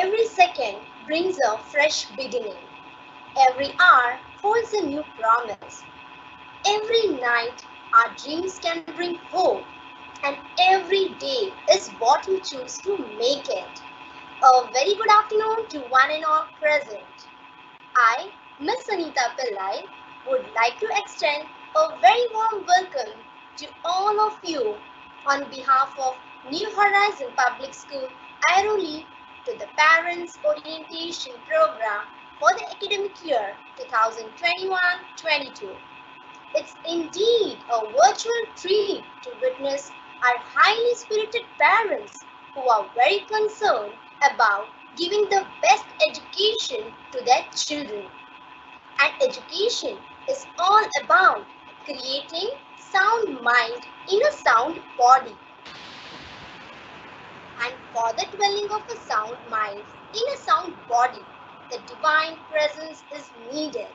Every second brings a fresh beginning. Every hour holds a new promise. Every night our dreams can bring hope, and every day is what we choose to make it. A very good afternoon to one and all present. I, Miss Anita Pillai, would like to extend a very warm welcome to all of you on behalf of New Horizon Public School, Airoli, to the Parents Orientation Program for the academic year 2021-22. It's indeed a virtual treat to witness our highly spirited parents who are very concerned about giving the best education to their children. And education is all about creating sound mind in a sound body. And for the dwelling of a sound mind in a sound body, the divine presence is needed.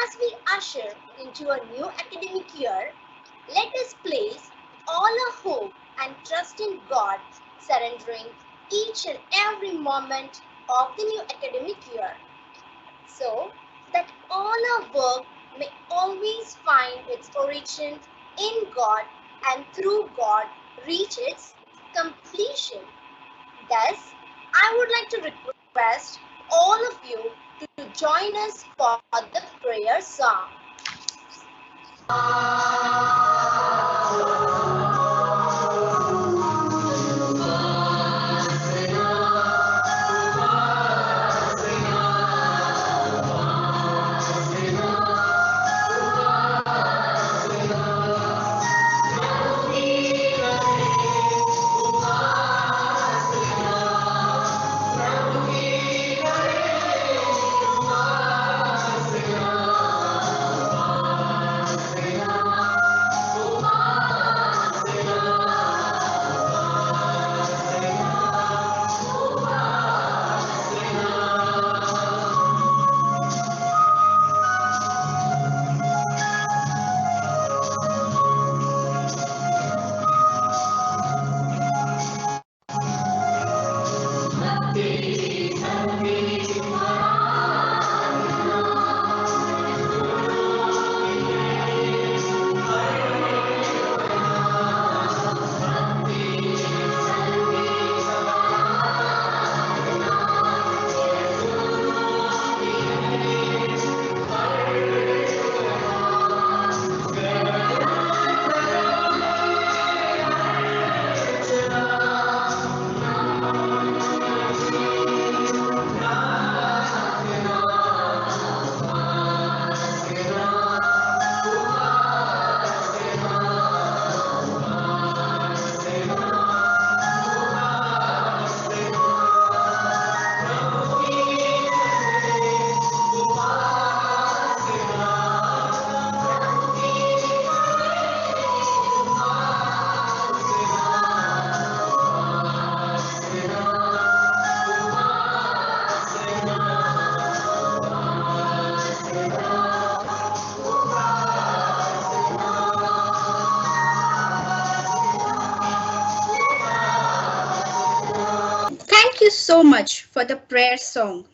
As we usher into a new academic year, let us place all our hope and trust in God, surrendering each and every moment of the new academic year, so that all our work may always find its origin in God and through God reach its completion. Thus, I would like to request all of you to join us for the prayer song. Thank you so much for the prayer song.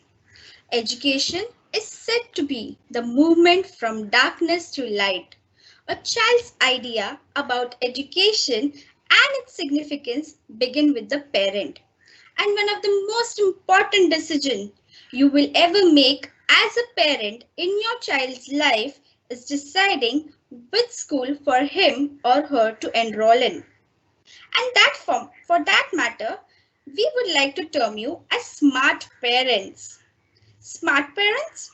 Education is said to be the movement from darkness to light. A child's idea about education and its significance begin with the parent. And one of the most important decisions you will ever make as a parent in your child's life is deciding which school for him or her to enroll in. And for that matter, we would like to term you as smart parents. Smart parents?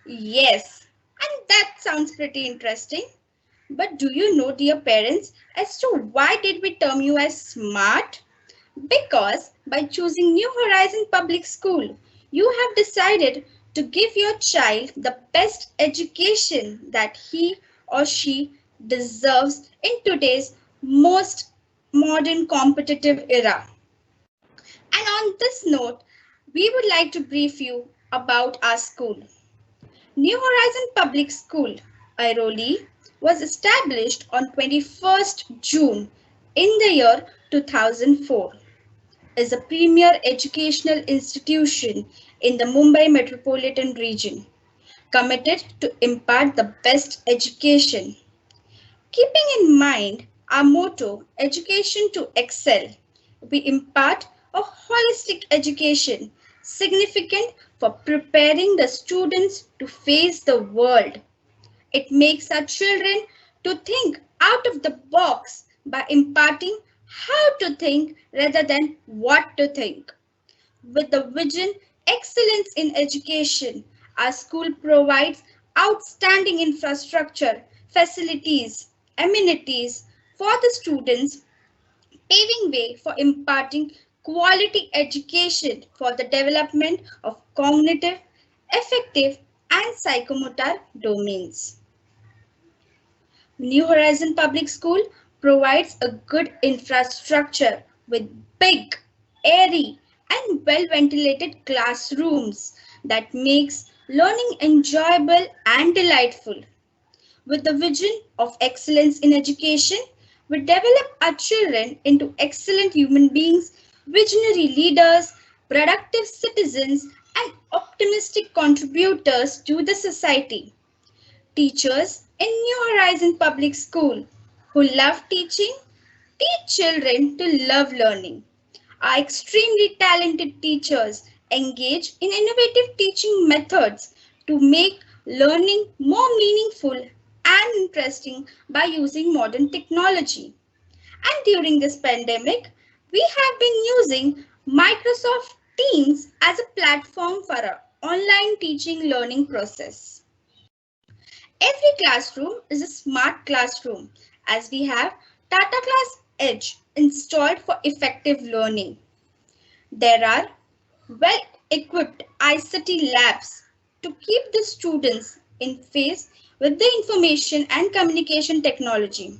Yes. And that sounds pretty interesting. But do you know, dear parents, as to why did we term you as smart? Because by choosing New Horizon Public School, you have decided to give your child the best education that he or she deserves in today's most modern competitive era. And on this note, we would like to brief you about our school. New Horizon Public School, Airoli, was established on 21st June in the year 2004. is a premier educational institution in the Mumbai metropolitan region, committed to impart the best education. Keeping in mind our motto, education to excel, we impart a holistic education significant for preparing the students to face the world. It makes our children to think out of the box by imparting how to think rather than what to think. With the vision excellence in education, our school provides outstanding infrastructure, facilities, amenities for the students, paving way for imparting quality education for the development of cognitive, affective, and psychomotor domains. New Horizon Public School provides a good infrastructure with big, airy, and well-ventilated classrooms that makes learning enjoyable and delightful. With the vision of excellence in education, we develop our children into excellent human beings, visionary leaders, productive citizens, and optimistic contributors to the society. Teachers in New Horizon Public School who love teaching teach children to love learning. Our extremely talented teachers engage in innovative teaching methods to make learning more meaningful and interesting by using modern technology. And during this pandemic, we have been using Microsoft Teams as a platform for our online teaching learning process. Every classroom is a smart classroom as we have Tata Class Edge installed for effective learning. There are well-equipped ICT labs to keep the students in phase with the information and communication technology.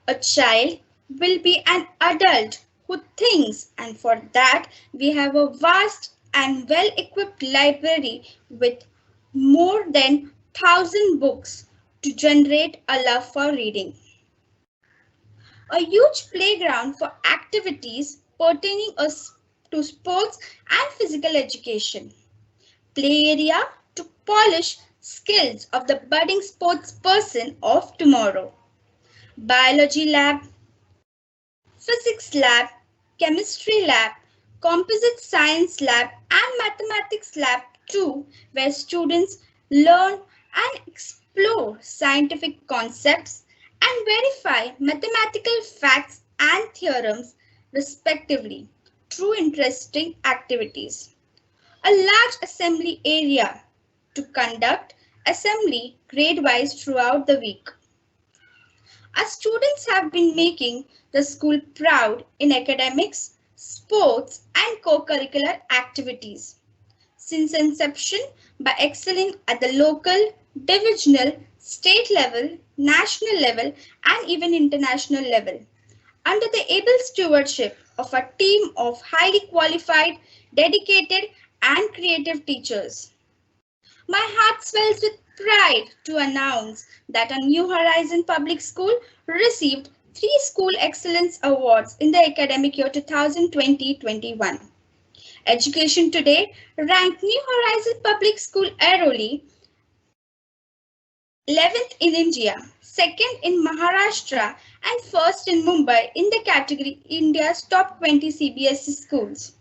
A child will be an adult who thinks, and for that we have a vast and well-equipped library with more than 1,000 books to generate a love for reading. A huge playground for activities pertaining to sports and physical education. Play area to polish skills of the budding sports person of tomorrow. Biology lab, physics lab, chemistry lab, composite science lab, and mathematics lab too, where students learn and explore scientific concepts and verify mathematical facts and theorems respectively through interesting activities. A large assembly area to conduct assembly grade-wise throughout the week. Our students have been making the school proud in academics, sports, and co-curricular activities. Since inception, by excelling at the local, divisional, state level, national level, and even international level, under the able stewardship of a team of highly qualified, dedicated, and creative teachers. My heart swells with pride to announce that a New Horizon Public School received 3 School Excellence Awards in the academic year 2020-21. Education Today ranked New Horizon Public School Airoli 11th in India, 2nd in Maharashtra, and 1st in Mumbai in the category India's top 20 CBSE schools.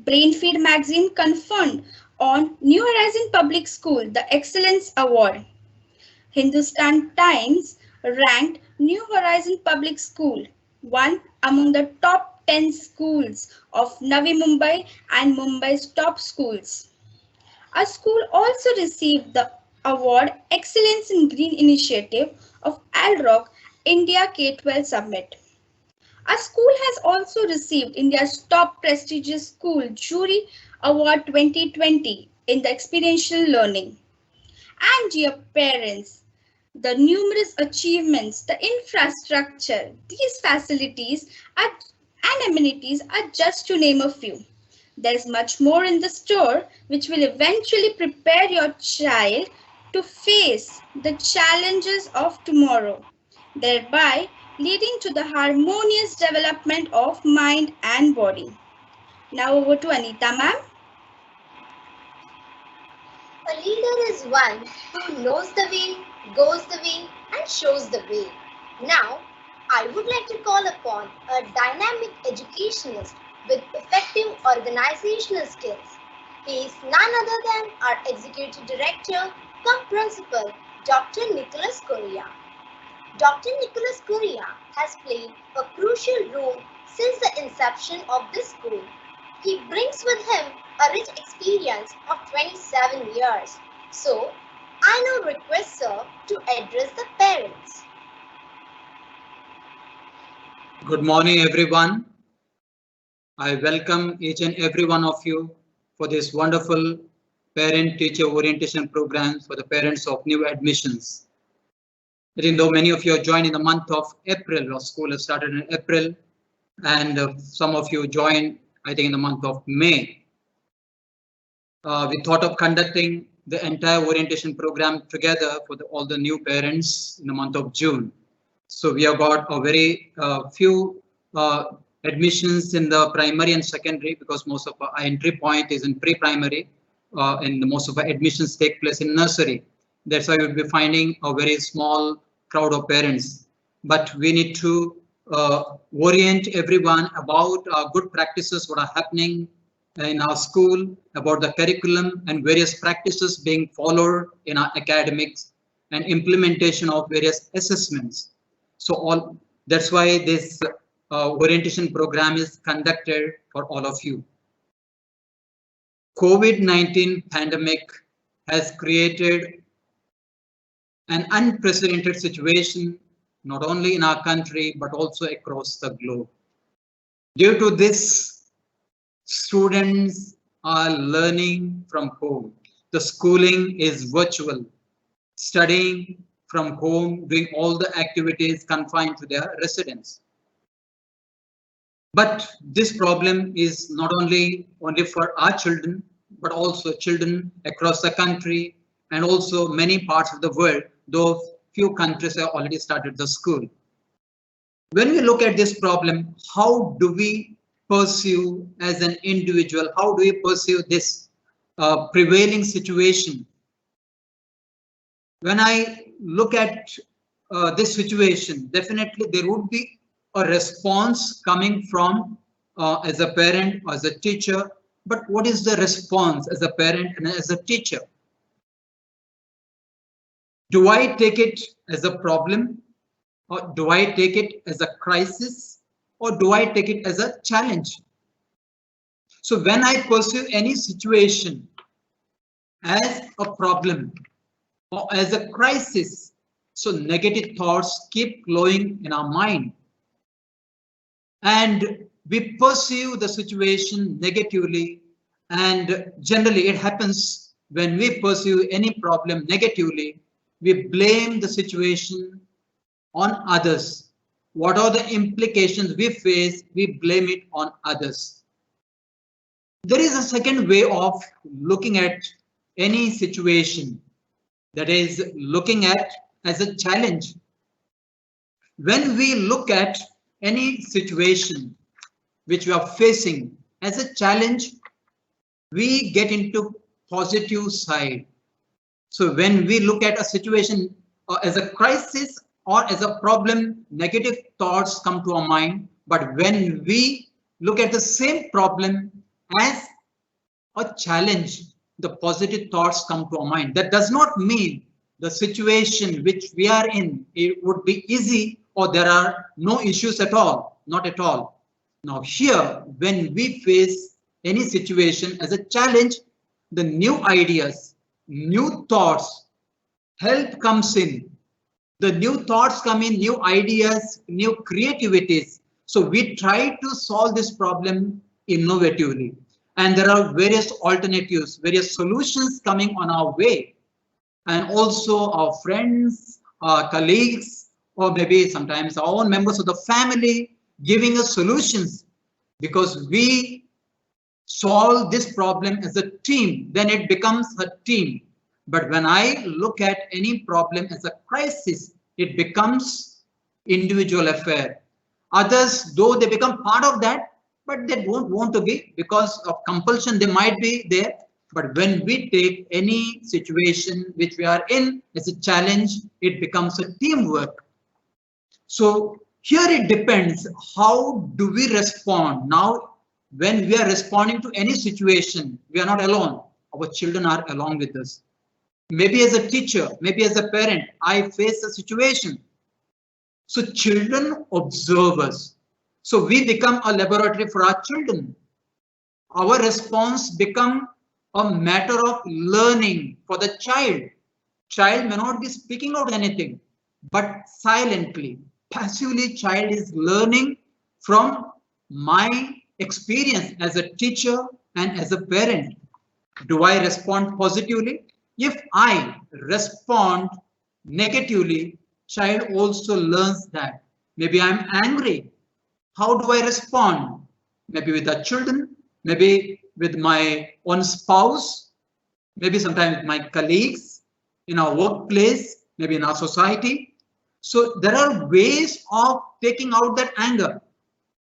Brainfeed magazine conferred on New Horizon Public School the Excellence Award. Hindustan Times ranked New Horizon Public School one among the top 10 schools of Navi Mumbai and Mumbai's top schools. Our school also received the award Excellence in Green Initiative of ALROC India K-12 Summit. Our school has also received India's top prestigious school jury award 2020 in the experiential learning. And dear parents, the numerous achievements, the infrastructure, these facilities and amenities are just to name a few. There's much more in the store which will eventually prepare your child to face the challenges of tomorrow, thereby leading to the harmonious development of mind and body. Now over to Anita ma'am. A leader is one who knows the way, goes the way, and shows the way. Now, I would like to call upon a dynamic educationist with effective organizational skills. He is none other than our Executive Director cum Principal, Dr. Nicholas Correa. Dr. Nicholas Correa has played a crucial role since the inception of this school. He brings with him a rich experience of 27 years. So, I now request Sir to address the parents. Good morning, everyone. I welcome each and every one of you for this wonderful parent-teacher orientation program for the parents of new admissions. Even though many of you are joined in the month of April, our school has started in April, and some of you joined, I think, in the month of May. We thought of conducting the entire orientation program together for all the new parents in the month of June. So we have got a very few admissions in the primary and secondary, because most of our entry point is in pre-primary, and most of our admissions take place in nursery. That's why we'll be finding a very small crowd of parents. But we need to orient everyone about good practices, what are happening in our school, about the curriculum and various practices being followed in our academics and implementation of various assessments. So that's why this orientation program is conducted for all of you. COVID-19 pandemic has created an unprecedented situation, not only in our country, but also across the globe. Due to this, students are learning from home. The schooling is virtual, studying from home, doing all the activities confined to their residence. But this problem is not only for our children, but also children across the country and also many parts of the world, though few countries have already started the school. When we look at this problem, how do we pursue as an individual? How do we pursue this prevailing situation? When I look at this situation, definitely there would be a response coming from as a parent or as a teacher. But what is the response as a parent and as a teacher? Do I take it as a problem, or do I take it as a crisis, or do I take it as a challenge? So when I pursue any situation as a problem or as a crisis, so negative thoughts keep flowing in our mind, and we pursue the situation negatively. And generally it happens when we pursue any problem negatively, we blame the situation on others. What are the implications we face? We blame it on others. There is a second way of looking at any situation, that is looking at as a challenge. When we look at any situation which we are facing as a challenge, we get into positive side. So when we look at a situation as a crisis or as a problem, negative thoughts come to our mind. But when we look at the same problem as a challenge, the positive thoughts come to our mind. That does not mean the situation which we are in, it would be easy or there are no issues at all. Not at all. Now here, when we face any situation as a challenge, the new ideas, new thoughts, help comes in. The new thoughts come in, new ideas, new creativities. So we try to solve this problem innovatively. And there are various alternatives, various solutions coming on our way. And also our friends, our colleagues, or maybe sometimes our own members of the family giving us solutions, because we solve this problem as a team, then it becomes a team. But when I look at any problem as a crisis, it becomes individual affair. Others, though they become part of that, but they don't want to be because of compulsion, they might be there. But when we take any situation which we are in as a challenge, it becomes a teamwork. So here it depends, how do we respond? Now, when we are responding to any situation, we are not alone. Our children are along with us. Maybe as a teacher, maybe as a parent, I face a situation. So children observe us. So we become a laboratory for our children. Our response become a matter of learning for the child. Child may not be speaking out anything, but silently, passively, child is learning from my experience as a teacher and as a parent. Do I respond positively? If I respond negatively, child also learns that. Maybe I'm angry. How do I respond? Maybe with the children, maybe with my own spouse, maybe sometimes with my colleagues, in our workplace, maybe in our society. So there are ways of taking out that anger.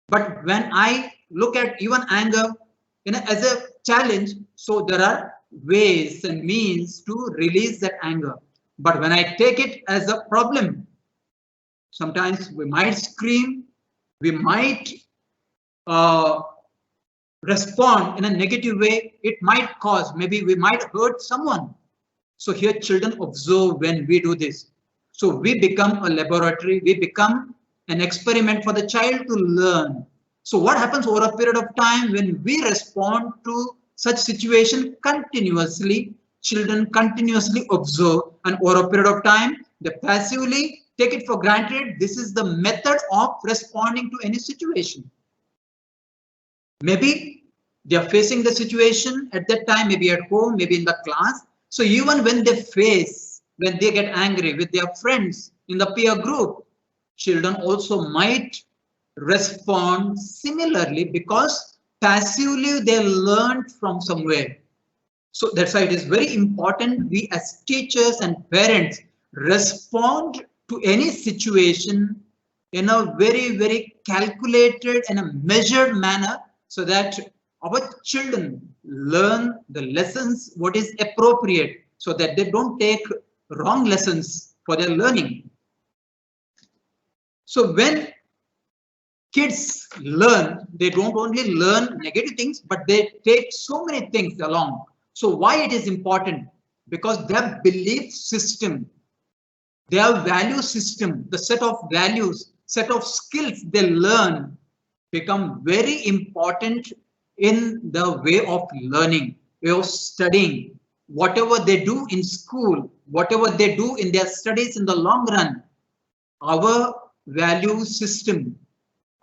But when I look at even anger as a challenge, so there are ways and means to release that anger. But when I take it as a problem, sometimes we might scream, we might respond in a negative way. It might cause, maybe we might hurt someone. So here children observe when we do this. So we become a laboratory, we become an experiment for the child to learn. So what happens over a period of time when we respond to such situation continuously, children continuously observe, and over a period of time, they passively take it for granted. This is the method of responding to any situation. Maybe they are facing the situation at that time, maybe at home, maybe in the class. So even when they get angry with their friends in the peer group, children also might respond similarly because passively they learned from somewhere. So that's why it is very important we as teachers and parents respond to any situation in a very, very calculated and a measured manner so that our children learn the lessons what is appropriate so that they don't take wrong lessons for their learning. So when kids learn, they don't only learn negative things, but they take so many things along. So why it is important? Because their belief system, their value system, the set of values, set of skills they learn become very important in the way of learning, way of studying. Whatever they do in school, whatever they do in their studies in the long run, our value system,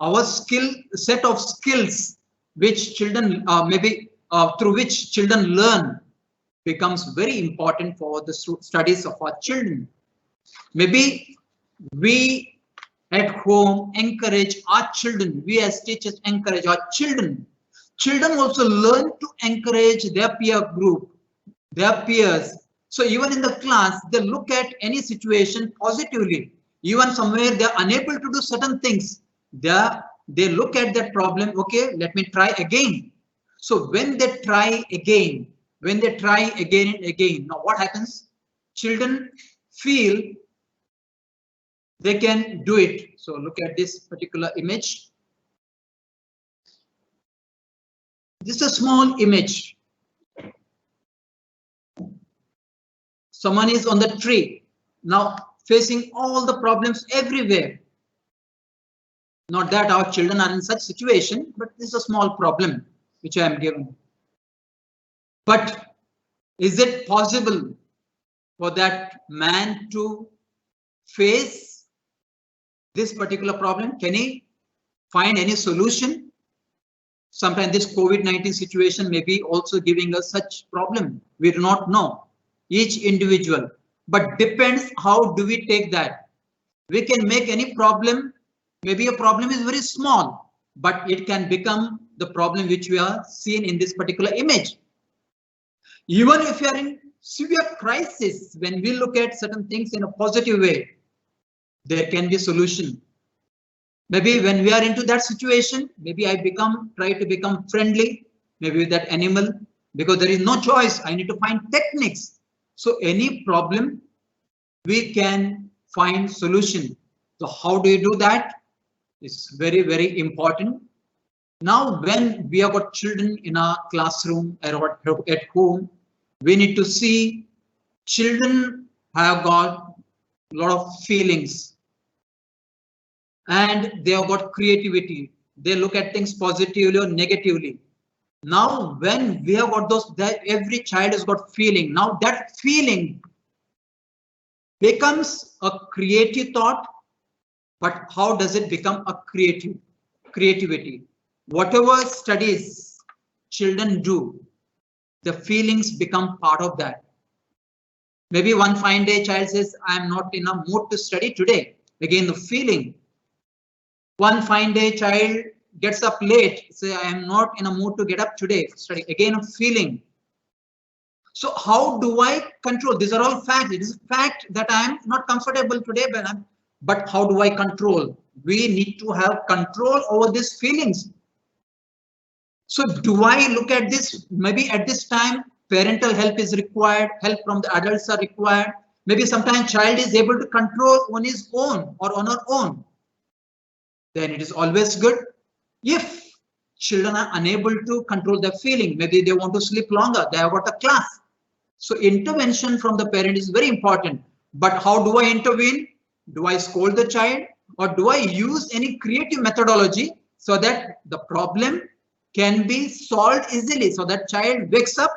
our set of skills which children through which children learn becomes very important for the studies of our children. Maybe we at home encourage our children, we as teachers encourage our children. Children also learn to encourage their peer group, their peers. So even in the class, they look at any situation positively. Even somewhere they are unable to do certain things, they look at that problem, okay, let me try again. So when they try again, and again, now what happens? Children feel they can do it. So look at this particular image. This is a small image. Someone is on the tree, now facing all the problems everywhere. Not that our children are in such situation, but this is a small problem which I am given. But is it possible for that man to face this particular problem? Can he find any solution? Sometimes this COVID-19 situation may be also giving us such problem. We do not know, each individual, but depends how do we take that. We can make any problem, maybe a problem is very small, but it can become the problem which we are seeing in this particular image. Even if you are in severe crisis, when we look at certain things in a positive way, there can be solution. Maybe when we are into that situation, maybe I try to become friendly, maybe with that animal, because there is no choice. I need to find techniques. So any problem, we can find solution. So how do you do that? It's very, very important. Now, when we have got children in our classroom or at home, we need to see children have got a lot of feelings and they have got creativity. They look at things positively or negatively. Now, when we have got those, that every child has got feeling. Now that feeling becomes a creative thought. But how does it become a creativity? Whatever studies children do, the feelings become part of that. Maybe one fine day child says, I am not in a mood to study today. Again, the feeling. One fine day child gets up late, say, I am not in a mood to get up today, study. Again, a feeling. So how do I control? These are all facts. It is a fact that I am not comfortable today, but how do I control? We need to have control over these feelings. So do I look at this? Maybe at this time, parental help is required. Help from the adults are required. Maybe sometimes child is able to control on his own or on her own. Then it is always good. If children are unable to control their feeling, maybe they want to sleep longer, they have got a class. So intervention from the parent is very important. But how do I intervene? Do I scold the child or do I use any creative methodology so that the problem can be solved easily so that child wakes up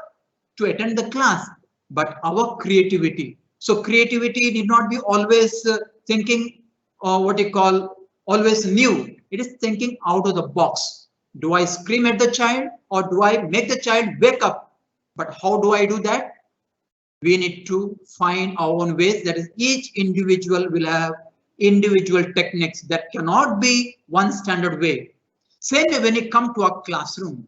to attend the class? But our creativity. So creativity need not be always thinking what you call always new. It is thinking out of the box. Do I scream at the child or do I make the child wake up? But how do I do that? We need to find our own ways. That is, each individual will have individual techniques. That cannot be one standard way. Same way when you come to a classroom,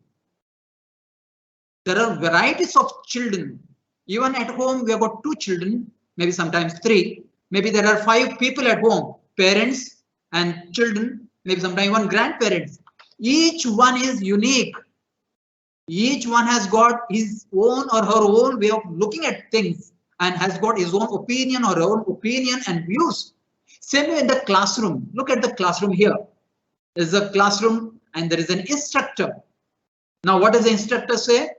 there are varieties of children. Even at home, we have got 2 children, maybe sometimes 3. Maybe there are 5 people at home, parents and children, maybe sometimes even grandparents. Each one is unique. Each one has got his own or her own way of looking at things and has got his own opinion or her own opinion and views. Same way in the classroom. Look at the classroom here. There is a classroom and there is an instructor. Now, what does the instructor say?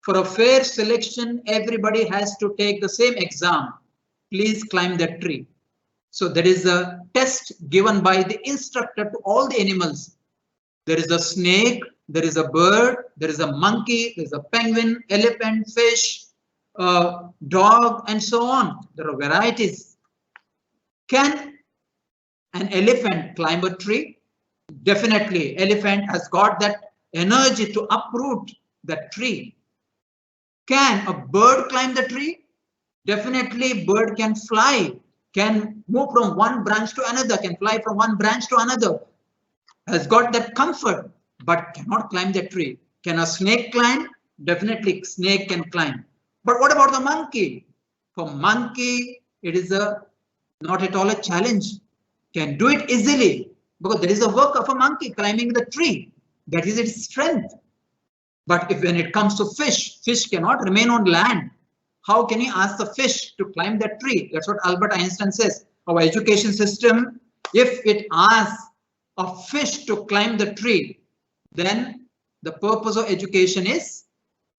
For a fair selection, everybody has to take the same exam. Please climb that tree. So there is a test given by the instructor to all the animals. There is a snake, there is a bird, there is a monkey, there is a penguin, elephant, fish, dog, and so on. There are varieties. Can an elephant climb a tree? Definitely, elephant has got that energy to uproot that tree. Can a bird climb the tree? Definitely, bird can fly, can move from one branch to another, can fly from one branch to another. Has got that comfort, but cannot climb the tree. Can a snake climb? Definitely, snake can climb. But what about the monkey? For monkey, it is not at all a challenge. Can do it easily because there is a work of a monkey climbing the tree. That is its strength. But if when it comes to fish, fish cannot remain on land. How can you ask the fish to climb that tree? That's what Albert Einstein says. Our education system, if it asks a fish to climb the tree, then the purpose of education is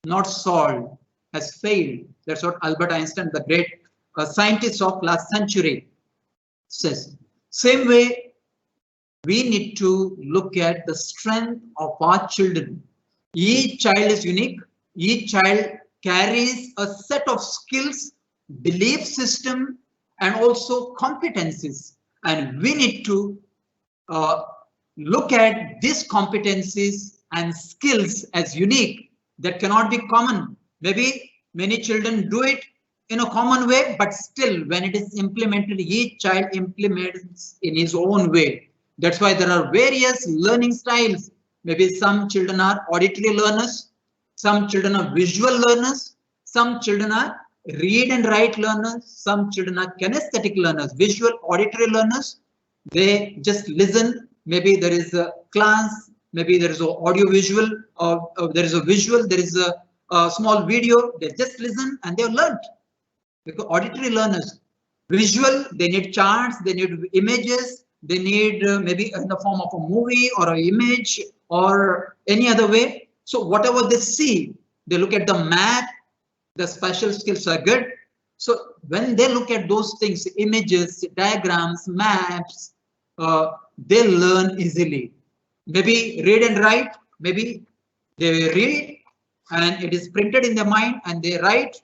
not solved, has failed. That's what Albert Einstein, the great scientist of last century, says. Same way, we need to look at the strength of our children. Each child is unique. Each child carries a set of skills, belief system, and also competencies. And we need to look at these competencies and skills as unique that cannot be common. Maybe many children do it in a common way, but still when it is implemented, each child implements in his own way. That's why there are various learning styles. Maybe some children are auditory learners, some children are visual learners, some children are read and write learners, some children are kinesthetic learners, visual auditory learners. They just listen. Maybe there is a class, maybe there is a audio visual, or there is a visual, there is a small video. They just listen and they have learned. Because auditory learners, visual, they need charts, they need images, they need maybe in the form of a movie or an image or any other way. So whatever they see, they look at the map, the spatial skills are good. So when they look at those things, images, diagrams, maps, they learn easily. Maybe read and write, maybe they read and it is printed in their mind and they write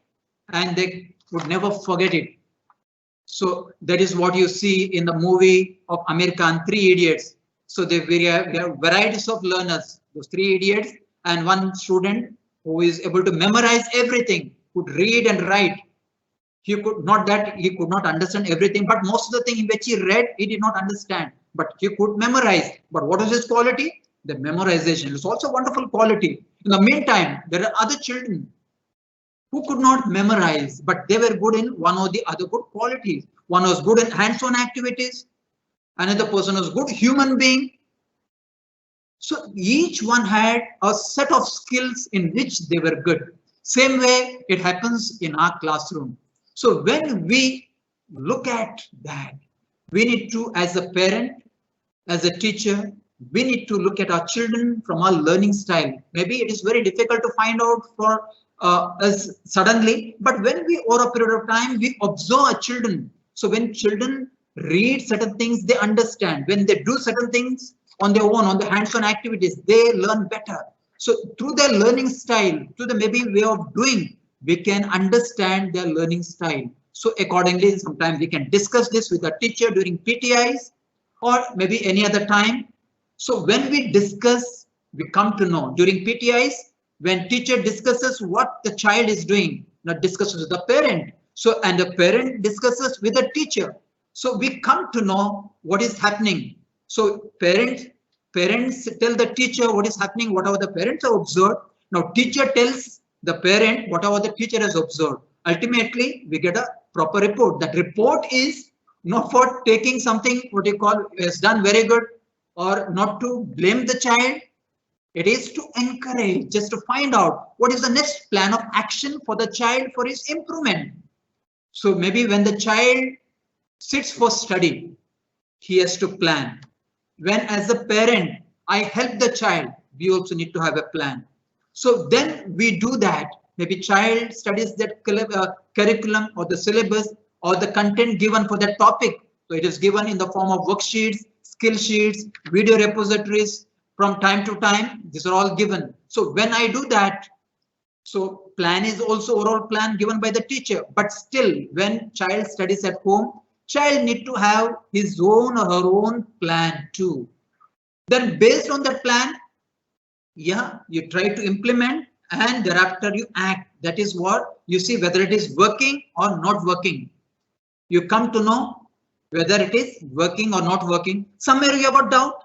and they would never forget it. So that is what you see in the movie of Amir Khan, Three Idiots. So we have varieties of learners, those Three Idiots, and one student who is able to memorize everything, could read and write. He could not understand everything, but most of the thing which he read, he did not understand, but he could memorize. But what is his quality? The memorization is also a wonderful quality. In the meantime, there are other children who could not memorize, but they were good in one or the other good qualities. One was good in hands-on activities. Another person was good human being. So each one had a set of skills in which they were good. Same way it happens in our classroom. So when we look at that, we need to, as a parent, as a teacher, we need to look at our children from our learning style. Maybe it is very difficult to find out for us suddenly, but when we, over a period of time, we observe our children. So when children read certain things, they understand. When they do certain things on their own, on the hands-on activities, they learn better. So through their learning style, through the maybe way of doing, we can understand their learning style. So accordingly, sometimes we can discuss this with the teacher during PTIs or maybe any other time. So when we discuss, we come to know during PTIs, when teacher discusses what the child is doing, not discusses with the parent. So, and the parent discusses with the teacher. So we come to know what is happening. So parents tell the teacher what is happening, whatever the parents have observed. Now teacher tells the parent whatever the teacher has observed. Ultimately, we get a proper report. That report is not for taking something what you call is done very good or not to blame the child. It is to encourage, just to find out what is the next plan of action for the child for his improvement. So maybe when the child sits for study, he has to plan. When as a parent, I help the child, we also need to have a plan. So then we do that. Maybe child studies that curriculum or the syllabus or the content given for that topic. So it is given in the form of worksheets, skill sheets, video repositories. From time to time, these are all given. So when I do that, so plan is also overall plan given by the teacher. But still, when child studies at home, child need to have his own or her own plan too. Then based on that plan, yeah, you try to implement and thereafter you act. That is what you see whether it is working or not working. You come to know whether it is working or not working. Somewhere you have got doubt.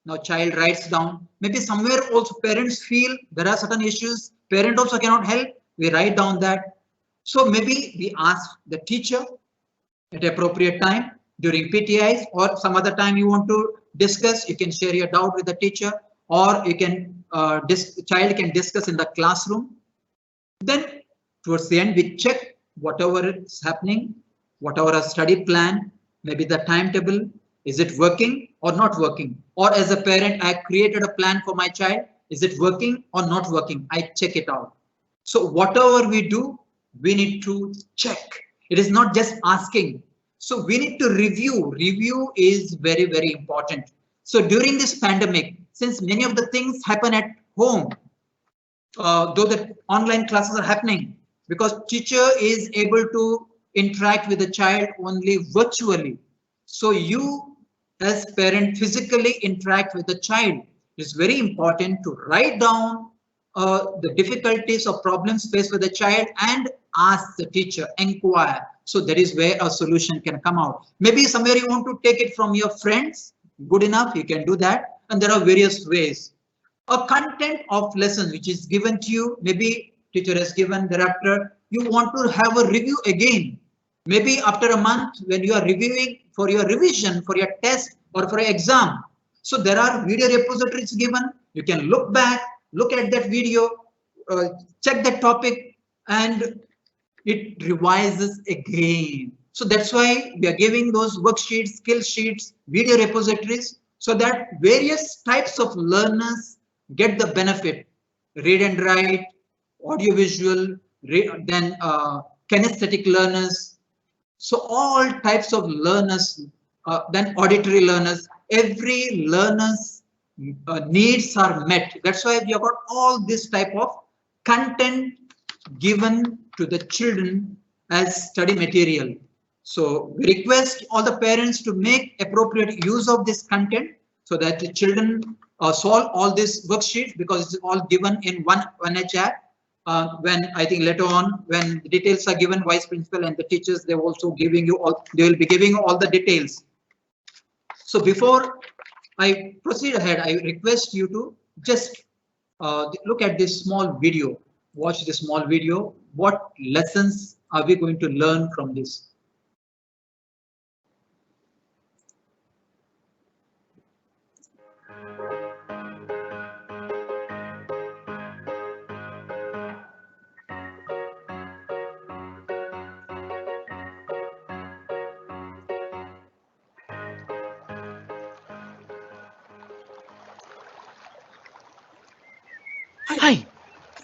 Now child writes down. Maybe somewhere also parents feel there are certain issues. Parent also cannot help. We write down that. So maybe we ask the teacher at appropriate time during PTIs or some other time you want to discuss. You can share your doubt with the teacher or you can child can discuss in the classroom. Then towards the end we check whatever is happening, whatever a study plan, maybe the timetable. Is it working or not working? Or as a parent, I created a plan for my child. Is it working or not working? I check it out. So whatever we do, we need to check. It is not just asking. So we need to review. Review is very, very important. So during this pandemic, since many of the things happen at home, though the online classes are happening, because teacher is able to interact with the child only virtually. So you as parent physically interact with the child. It's very important to write down the difficulties or problems faced with the child and ask the teacher, inquire. So that is where a solution can come out. Maybe somewhere you want to take it from your friends. Good enough, you can do that. And there are various ways. A content of lesson which is given to you, maybe teacher has given thereafter you want to have a review again. Maybe after a month when you are reviewing for your revision, for your test or for your exam. So there are video repositories given. You can look back, look at that video, check that topic, and it revises again. So that's why we are giving those worksheets, skill sheets, video repositories, so that various types of learners get the benefit. Read and write, audiovisual, then kinesthetic learners. So all types of learners, then auditory learners, every learner's needs are met. That's why we have got all this type of content given to the children as study material. So we request all the parents to make appropriate use of this content so that the children solve all these worksheets, because it's all given in one chat. When I think later on, when the details are given, vice principal and the teachers, they're also giving you all, they will be giving you all the details. So before I proceed ahead, I request you to just look at this small video. Watch this small video. What lessons are we going to learn from this? Hey,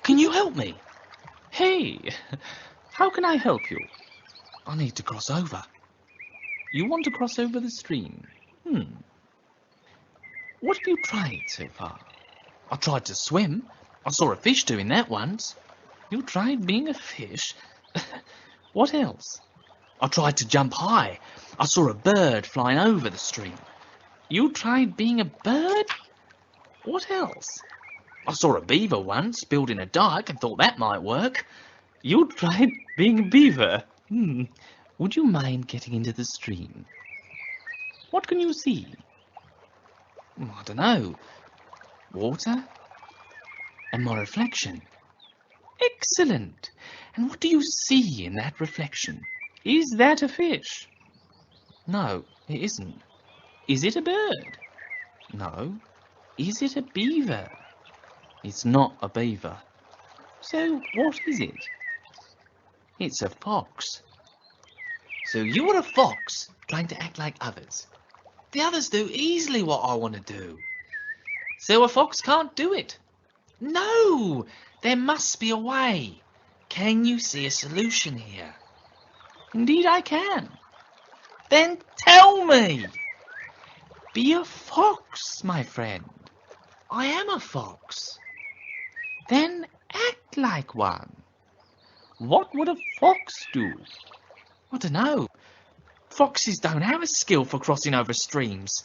can you help me? Hey, how can I help you? I need to cross over. You want to cross over the stream? What have you tried so far? I tried to swim. I saw a fish doing that once. You tried being a fish? What else? I tried to jump high. I saw a bird flying over the stream. You tried being a bird? What else? I saw a beaver once building a dike and thought that might work. You tried being a beaver? Would you mind getting into the stream? What can you see? I don't know. Water? And my reflection. Excellent. And what do you see in that reflection? Is that a fish? No, it isn't. Is it a bird? No. Is it a beaver? It's not a beaver. So what is it? It's a fox. So you are a fox trying to act like others. The others do easily what I want to do. So a fox can't do it. No, there must be a way. Can you see a solution here? Indeed I can. Then tell me. Be a fox, my friend. I am a fox. Then act like one. What would a fox do? I don't know. Foxes don't have a skill for crossing over streams.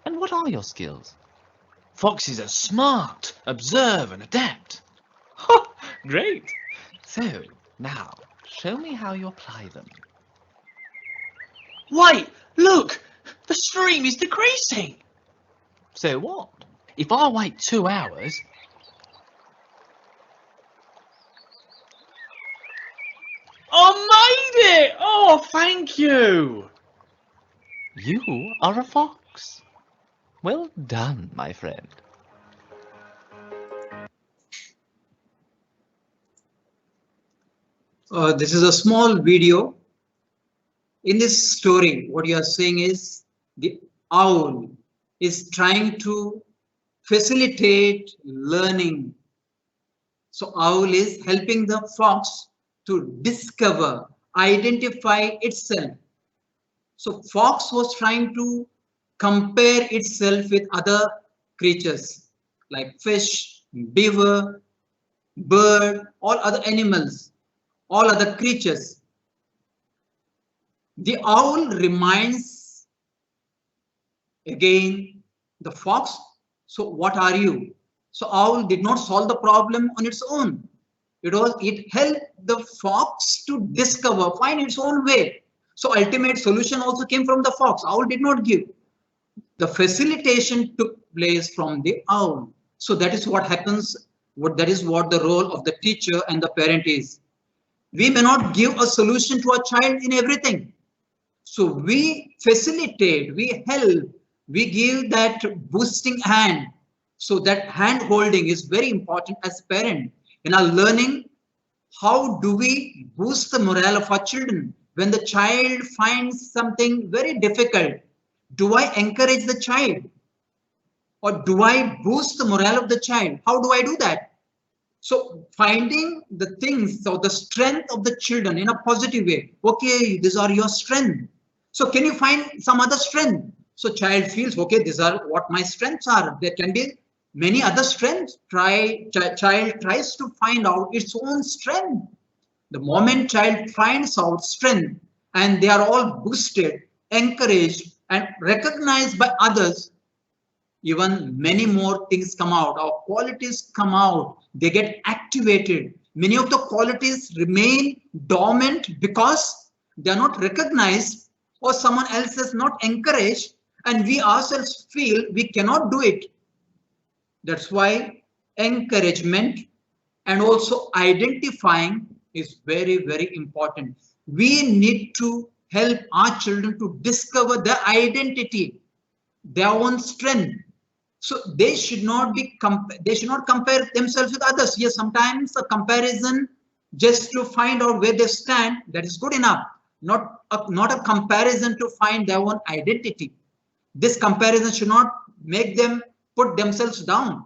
And what are your skills? Foxes are smart, observe and adapt. Great. So, now, show me how you apply them. Wait, look! The stream is decreasing! So what? If I wait 2 hours... I made it! Oh, thank you! You are a fox. Well done, my friend. This is a small video. In this story, what you are saying is the owl is trying to facilitate learning. So owl is helping the fox to discover, identify itself. So fox was trying to compare itself with other creatures like fish, beaver, bird, all other animals, all other creatures. The owl reminds again the fox, so what are you? So owl did not solve the problem on its own. It helped the fox to discover, find its own way. So ultimate solution also came from the fox. Owl did not give. The facilitation took place from the owl. So that is what happens. That is what the role of the teacher and the parent is. We may not give a solution to a child in everything. So we facilitate, we help, we give that boosting hand. So that hand holding is very important as parent in our learning. How do we boost the morale of our children? When the child finds something very difficult, do I encourage the child? Or do I boost the morale of the child? How do I do that? So finding the things or the strength of the children in a positive way. Okay, these are your strength. So can you find some other strength? So child feels, okay, these are what my strengths are. There can be many other strengths. Child tries to find out its own strength. The moment child finds out strength and they are all boosted, encouraged and recognized by others, even many more things come out. Our qualities come out. They get activated. Many of the qualities remain dormant because they are not recognized or someone else is not encouraged and we ourselves feel we cannot do it. That's why encouragement and also identifying is very, very important. We need to help our children to discover their identity, their own strength. So they should not compare themselves with others. Yes, sometimes a comparison just to find out where they stand, that is good enough. Not a comparison to find their own identity. This comparison should not make them put themselves down.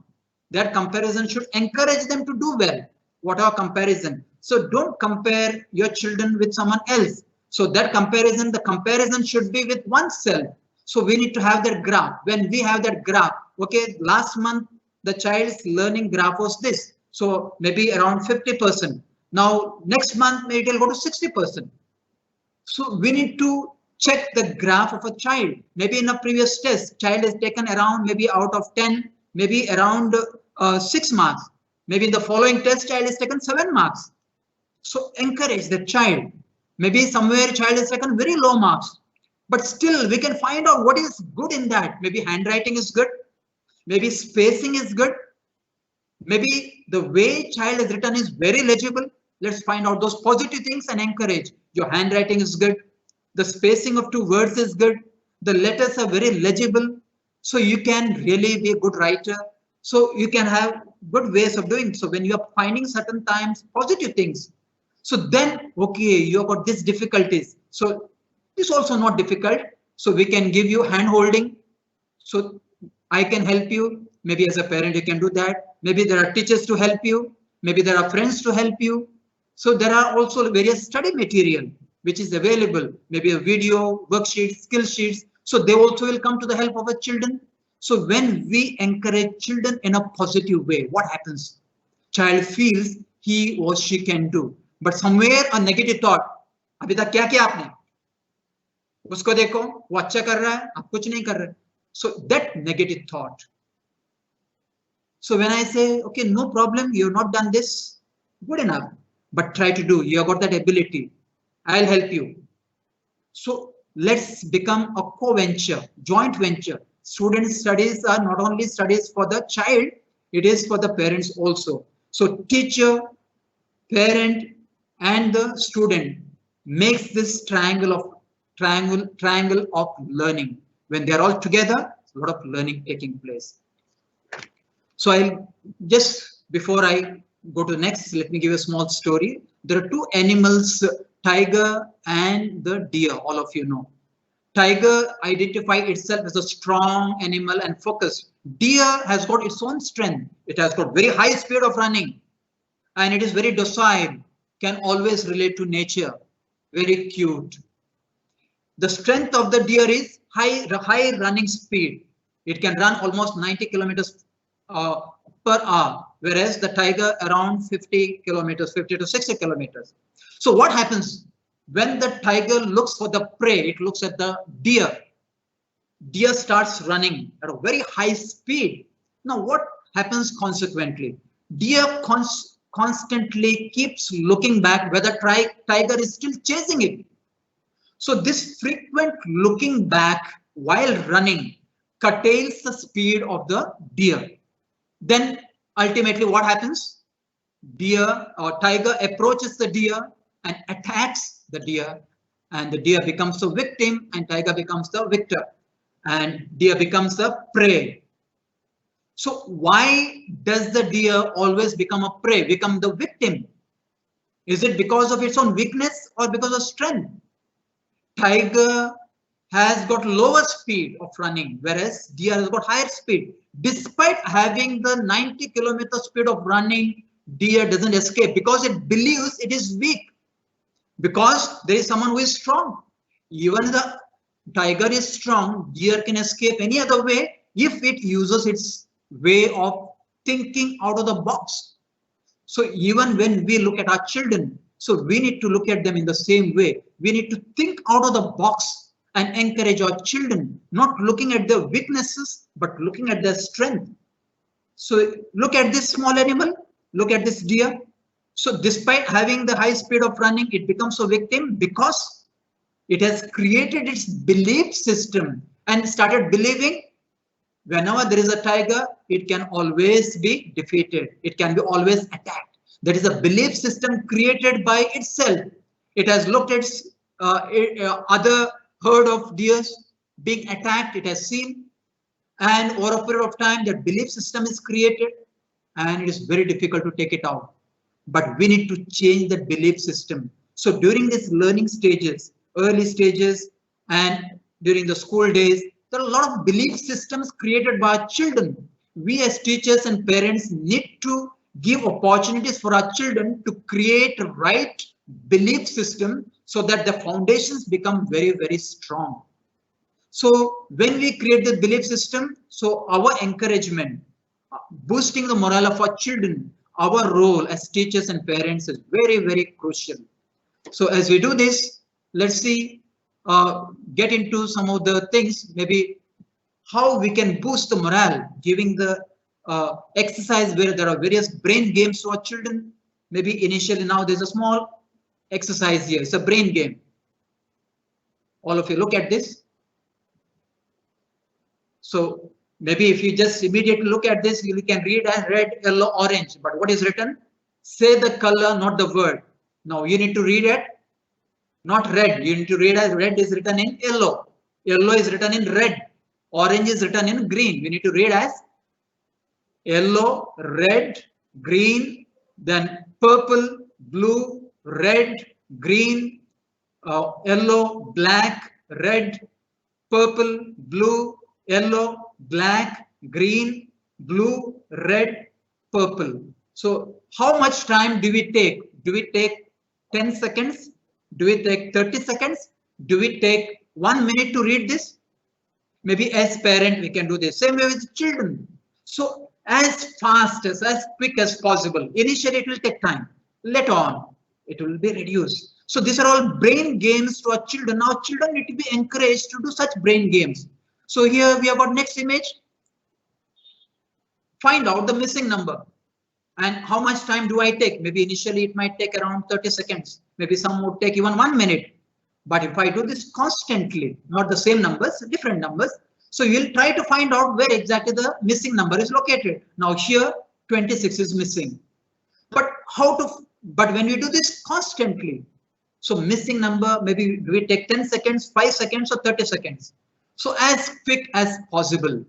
That comparison should encourage them to do well. Whatever comparison. So don't compare your children with someone else. So that comparison, the comparison should be with oneself. So we need to have that graph. When we have that graph, okay, last month the child's learning graph was this. So maybe around 50%. Now next month maybe it will go to 60%. So we need to check the graph of a child. Maybe in a previous test, child has taken around maybe out of 10, maybe around 6 marks. Maybe in the following test, child has taken 7 marks. So encourage the child. Maybe somewhere child has taken very low marks. But still we can find out what is good in that. Maybe handwriting is good. Maybe spacing is good. Maybe the way child has written is very legible. Let's find out those positive things and encourage. Your handwriting is good. The spacing of 2 words is good. The letters are very legible. So you can really be a good writer. So you can have good ways of doing. So when you are finding certain times positive things, so then, okay, you have got these difficulties. So it's also not difficult. So we can give you hand holding. So I can help you. Maybe as a parent, you can do that. Maybe there are teachers to help you. Maybe there are friends to help you. So there are also various study material which is available. Maybe a video, worksheets, skill sheets. So they also will come to the help of our children. So when we encourage children in a positive way, what happens? Child feels he or she can do. But somewhere a negative thought. अभी तक क्या किया आपने? उसको देखो, वो अच्छा कर रहा है, आप कुछ नहीं कर रहे. So that negative thought. So when I say, okay, no problem, you've not done this, good enough, but try to do. You have got that ability. I'll help you. So let's become a co-venture, joint venture. Student studies are not only studies for the child, it is for the parents also. So teacher, parent, and the student makes this triangle of learning. When they are all together, a lot of learning taking place. So I'll just, before I go to the next, let me give a small story. There are 2 animals, tiger and the deer, all of you know. Tiger identifies itself as a strong animal and focused. Deer has got its own strength. It has got very high speed of running and it is very docile, can always relate to nature, very cute. The strength of the deer is high running speed. It can run almost 90 kilometers per hour, whereas the tiger around 50 kilometers, 50 to 60 kilometers. So what happens when the tiger looks for the prey? It looks at the deer. Deer starts running at a very high speed. Now what happens consequently? Deer constantly keeps looking back whether tiger is still chasing it. So this frequent looking back while running curtails the speed of the deer. Then ultimately what happens? Deer or tiger approaches the deer and attacks the deer, and the deer becomes the victim and tiger becomes the victor, and deer becomes the prey. So why does the deer always become a prey, become the victim? Is it because of its own weakness or because of strength? Tiger has got lower speed of running, whereas deer has got higher speed. Despite having the 90-kilometer speed of running, deer doesn't escape because it believes it is weak, because there is someone who is strong. Even the tiger is strong, deer can escape any other way if it uses its way of thinking out of the box. So even when we look at our children, so we need to look at them in the same way. We need to think out of the box and encourage our children, not looking at their weaknesses, but looking at their strength. So look at this small animal, look at this deer. So despite having the high speed of running, it becomes a victim because it has created its belief system and started believing whenever there is a tiger, it can always be defeated. It can be always attacked. That is a belief system created by itself. It has looked at other herd of deers being attacked. It has seen, and over a period of time, that belief system is created, and it is very difficult to take it out. But we need to change that belief system. So during these learning stages, early stages, and during the school days, there are a lot of belief systems created by our children. We as teachers and parents need to give opportunities for our children to create a right belief system so that the foundations become very, very strong. So when we create the belief system, so our encouragement, boosting the morale of our children, our role as teachers and parents is very, very crucial. So as we do this, let's see, get into some of the things, maybe how we can boost the morale, giving the exercise where there are various brain games to our children. Maybe initially now there's a small exercise here. It's a brain game. All of you look at this. So maybe if you just immediately look at this, you can read as red, yellow, orange. But what is written? Say the color, not the word. Now you need to read it, not red. You need to read as red is written in yellow. Yellow is written in red. Orange is written in green. We need to read as yellow, red, green, then purple, blue, red, green, yellow, black, red, purple, blue, yellow, black, green, blue, red, purple. So how much time do we take? Do we take 10 seconds? Do we take 30 seconds? Do we take 1 minute to read this? Maybe as parent, we can do the same way with children. So as fast as quick as possible. Initially, it will take time. Later on, it will be reduced. So these are all brain games to our children. Now children need to be encouraged to do such brain games. So here we have got next image. Find out the missing number. And how much time do I take? Maybe initially it might take around 30 seconds. Maybe some would take even 1 minute. But if I do this constantly, not the same numbers, different numbers, so you'll try to find out where exactly the missing number is located. Now here 26 is missing. But when we do this constantly, so missing number, maybe do we take 10 seconds, 5 seconds, or 30 seconds? So as quick as possible.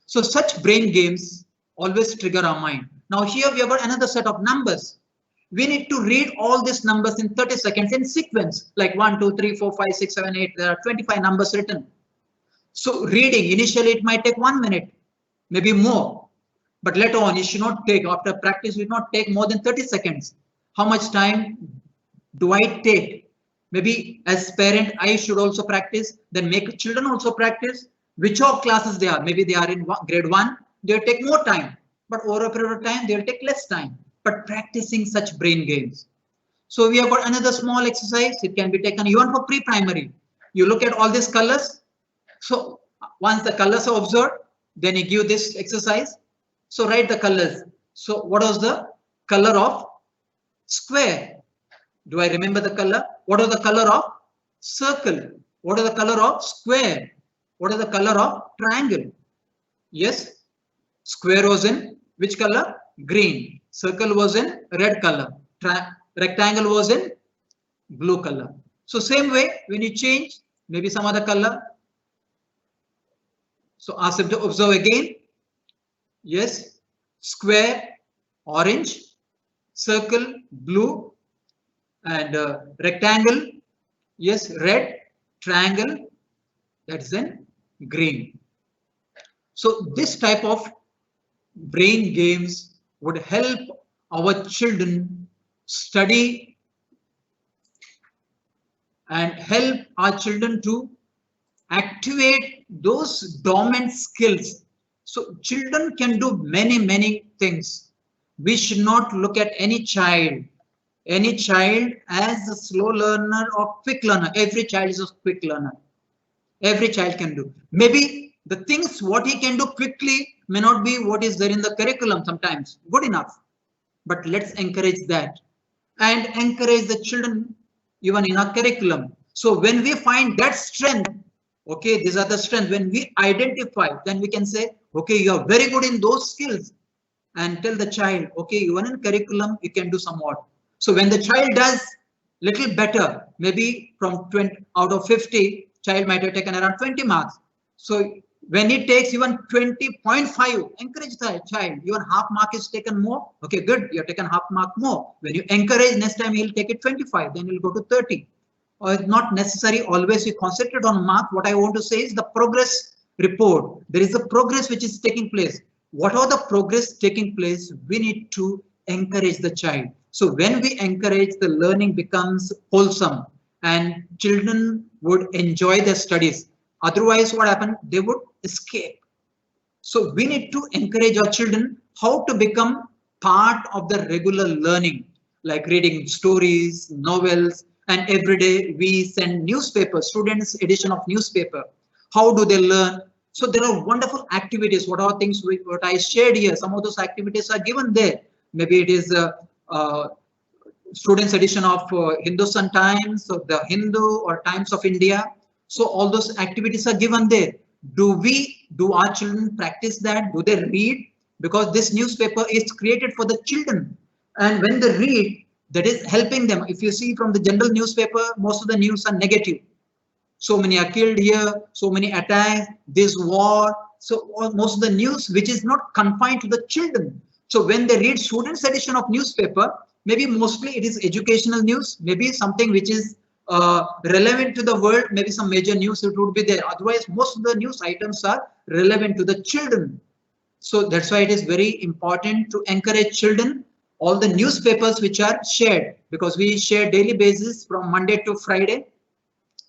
So such brain games always trigger our mind. Now here we have got another set of numbers. We need to read all these numbers in 30 seconds in sequence, like 1, 2, 3, 4, 5, 6, 7, 8. There are 25 numbers written. So reading, initially it might take 1 minute, maybe more. But later on, it should not take, after practice, it should not take more than 30 seconds. How much time do I take? Maybe as parent, I should also practice, then make children also practice. Which of classes they are? Maybe they are in grade 1, they'll take more time. But over a period of time, they'll take less time. But practicing such brain games. So we have got another small exercise. It can be taken even for pre-primary. You look at all these colors. So once the colors are observed, then you give this exercise. So write the colors. So what was the color of square? Do I remember the color? What is the color of circle? What is the color of square? What is the color of triangle? Yes, square was in which color? Green. Circle was in red color. Rectangle was in blue color. So same way, when you change, maybe some other color. So ask them to observe again. Yes, square, orange, circle, blue, and rectangle, yes, red, triangle, that's in green. So this type of brain games would help our children study and help our children to activate those dormant skills. So children can do many things. We should not look at any child as a slow learner or quick learner. Every child is a quick learner. Every child can do. Maybe the things what he can do quickly may not be what is there in the curriculum sometimes. Good enough. But let's encourage that and encourage the children even in our curriculum. So when we find that strength, okay, these are the strengths. When we identify, then we can say, okay, you are very good in those skills, and tell the child, okay, even in curriculum, you can do somewhat. So when the child does little better, maybe from 20 out of 50, child might have taken around 20 marks. So when he takes even 20.5, encourage the child. Even half mark is taken more. Okay, good. You have taken half mark more. When you encourage, next time he'll take it 25. Then he'll go to 30. Or it's not necessary always you concentrate on mark. What I want to say is the progress report. There is a progress which is taking place. What are the progress taking place? We need to encourage the child. So when we encourage, the learning becomes wholesome and children would enjoy their studies. Otherwise, what happened? They would escape. So we need to encourage our children how to become part of the regular learning, like reading stories, novels, and every day we send newspaper, students edition of newspaper. How do they learn? So there are wonderful activities. What are things what I shared here? Some of those activities are given there. Maybe it is students edition of Hindustan Times or the Hindu or Times of India. So all those activities are given there. Do our children practice that? Do they read? Because this newspaper is created for the children. And when they read, that is helping them. If you see from the general newspaper, most of the news are negative. So many are killed here, so many attacks, this war. So most of the news which is not confined to the children. So when they read students edition of newspaper, maybe mostly it is educational news, maybe something which is relevant to the world, maybe some major news it would be there. Otherwise, most of the news items are relevant to the children. So that's why it is very important to encourage children. All the newspapers which are shared, because we share daily basis from Monday to Friday,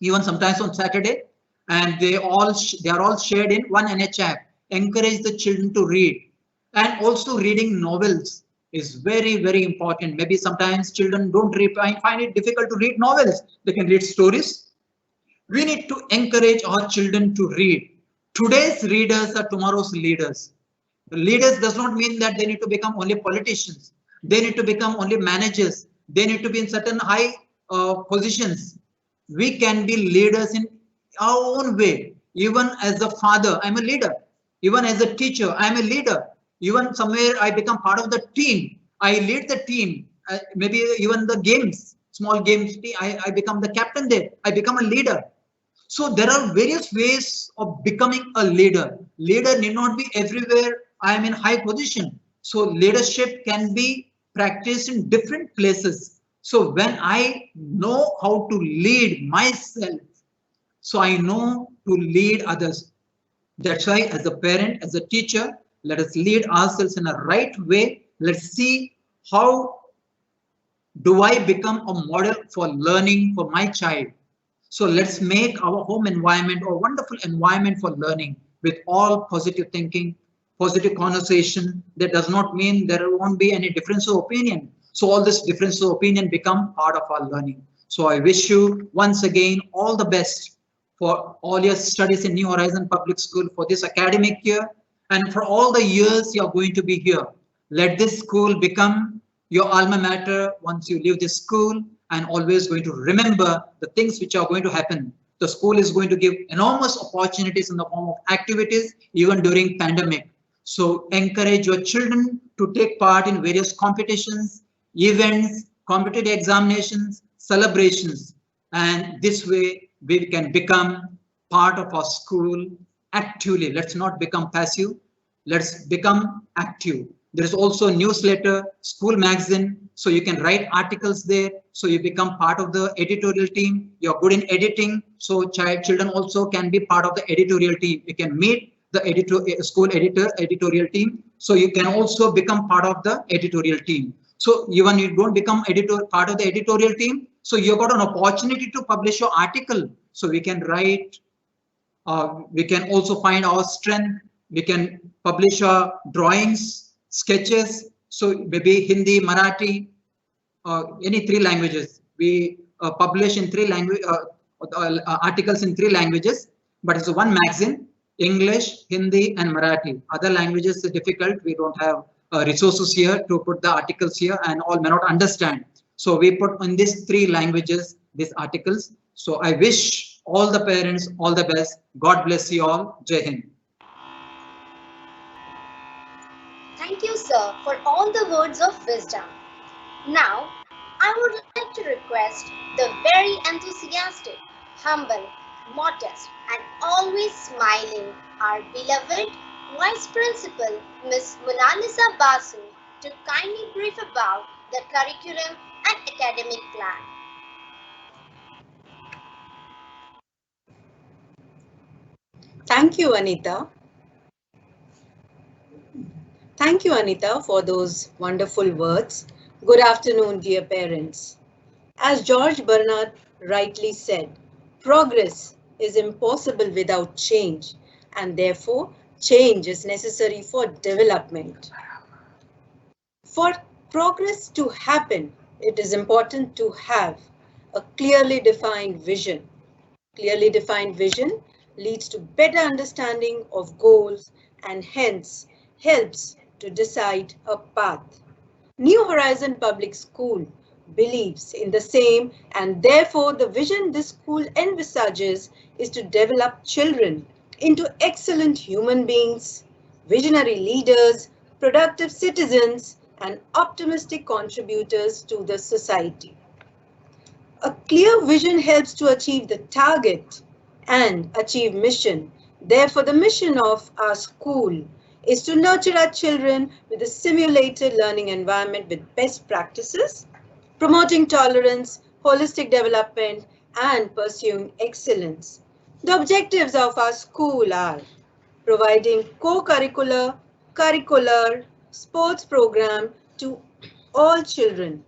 even sometimes on Saturday, and they are all shared in one NH app. Encourage the children to read, and also reading novels is very important. Maybe sometimes children don't read, find it difficult to read novels. They can read stories. We need to encourage our children to read. Today's readers are tomorrow's leaders. Leaders does not mean that they need to become only politicians. They need to become only managers. They need to be in certain high positions. We can be leaders in our own way. Even as a father, I'm a leader. Even as a teacher, I'm a leader. Even somewhere I become part of the team. I lead the team. Maybe even the games, small games, I become the captain there. I become a leader. So there are various ways of becoming a leader. Leader need not be everywhere I am in high position. So leadership can be practiced in different places. So when I know how to lead myself, so I know to lead others. That's why as a parent, as a teacher, let us lead ourselves in a right way. Let's see how do I become a model for learning for my child. So let's make our home environment a wonderful environment for learning with all positive thinking, positive conversation. That does not mean there won't be any difference of opinion. So all this difference of opinion become part of our learning. So I wish you once again all the best for all your studies in New Horizon Public School for this academic year and for all the years you are going to be here. Let this school become your alma mater once you leave this school, and always going to remember the things which are going to happen. The school is going to give enormous opportunities in the form of activities even during pandemic. So encourage your children to take part in various competitions, events, competitive examinations, celebrations, and this way we can become part of our school actively. Let's not become passive. Let's become active. There is also a newsletter, school magazine, so you can write articles there. So you become part of the editorial team. You're good in editing, so children also can be part of the editorial team. You can meet the school editorial team. So you can also become part of the editorial team. So even you don't become part of the editorial team, so you got an opportunity to publish your article. So we can write. We can also find our strength. We can publish our drawings, sketches. So maybe Hindi, Marathi, any 3 languages. We publish in 3 language articles in 3 languages, but it's one magazine: English, Hindi, and Marathi. Other languages are difficult. We don't have resources here to put the articles here, and all may not understand. So we put in these 3 languages these articles. So I wish all the parents all the best. God bless you all. Jai Hind. Thank you, sir, for all the words of wisdom. Now, I would like to request the very enthusiastic, humble, modest, and always smiling, our beloved Vice Principal, Ms. Monalisa Basu, to kindly brief about the curriculum and academic plan. Thank you, Anita. Thank you, Anita, for those wonderful words. Good afternoon, dear parents. As George Bernard rightly said, progress is impossible without change, and therefore change is necessary for development. For progress to happen, it is important to have a clearly defined vision. Clearly defined vision leads to better understanding of goals and hence helps to decide a path. New Horizon Public School believes in the same, and therefore the vision this school envisages is to develop children into excellent human beings, visionary leaders, productive citizens, and optimistic contributors to the society. A clear vision helps to achieve the target and achieve mission. Therefore, the mission of our school is to nurture our children with a simulated learning environment with best practices, promoting tolerance, holistic development, and pursuing excellence. The objectives of our school are providing co-curricular, curricular, sports program to all children,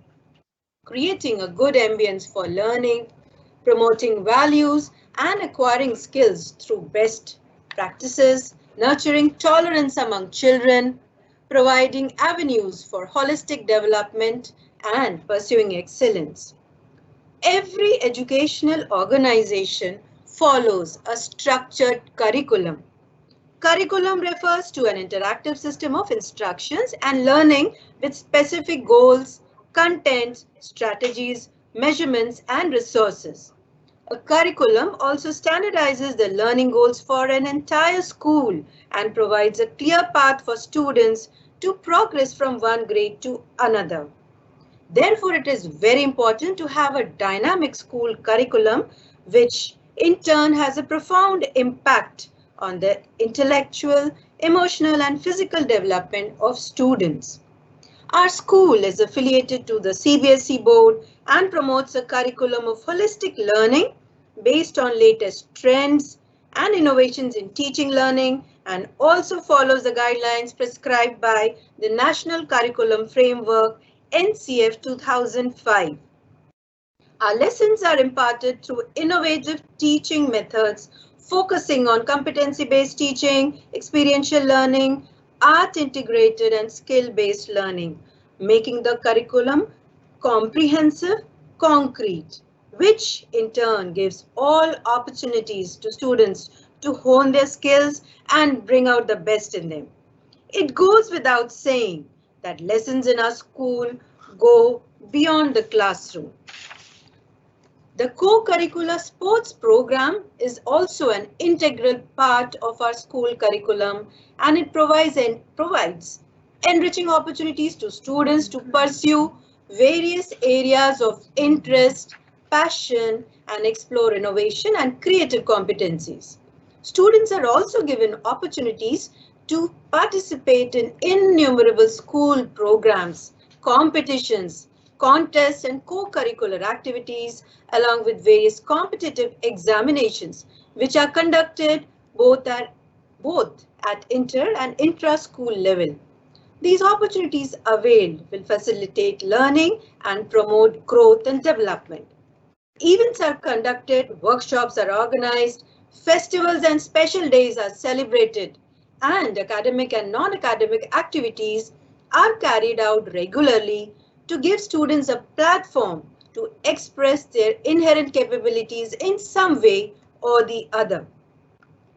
creating a good ambience for learning, promoting values and acquiring skills through best practices, nurturing tolerance among children, providing avenues for holistic development, and pursuing excellence. Every educational organization follows a structured curriculum. Curriculum refers to an interactive system of instructions and learning with specific goals, content, strategies, measurements, and resources. A curriculum also standardizes the learning goals for an entire school and provides a clear path for students to progress from one grade to another. Therefore, it is very important to have a dynamic school curriculum, which in turn has a profound impact on the intellectual, emotional, and physical development of students. Our school is affiliated to the CBSE board and promotes a curriculum of holistic learning based on latest trends and innovations in teaching learning, and also follows the guidelines prescribed by the National Curriculum Framework NCF 2005. Our lessons are imparted through innovative teaching methods focusing on competency-based teaching, experiential learning, art-integrated and skill-based learning, making the curriculum comprehensive, concrete, which in turn gives all opportunities to students to hone their skills and bring out the best in them. It goes without saying that lessons in our school go beyond the classroom. The co-curricular sports program is also an integral part of our school curriculum, and it provides enriching opportunities to students to pursue various areas of interest passion, and explore innovation and creative competencies. Students are also given opportunities to participate in innumerable school programs, competitions, contests, and co-curricular activities, along with various competitive examinations, which are conducted both at inter and intra-school level. These opportunities availed will facilitate learning and promote growth and development. Events are conducted, workshops are organized, festivals and special days are celebrated, and academic and non-academic activities are carried out regularly to give students a platform to express their inherent capabilities in some way or the other.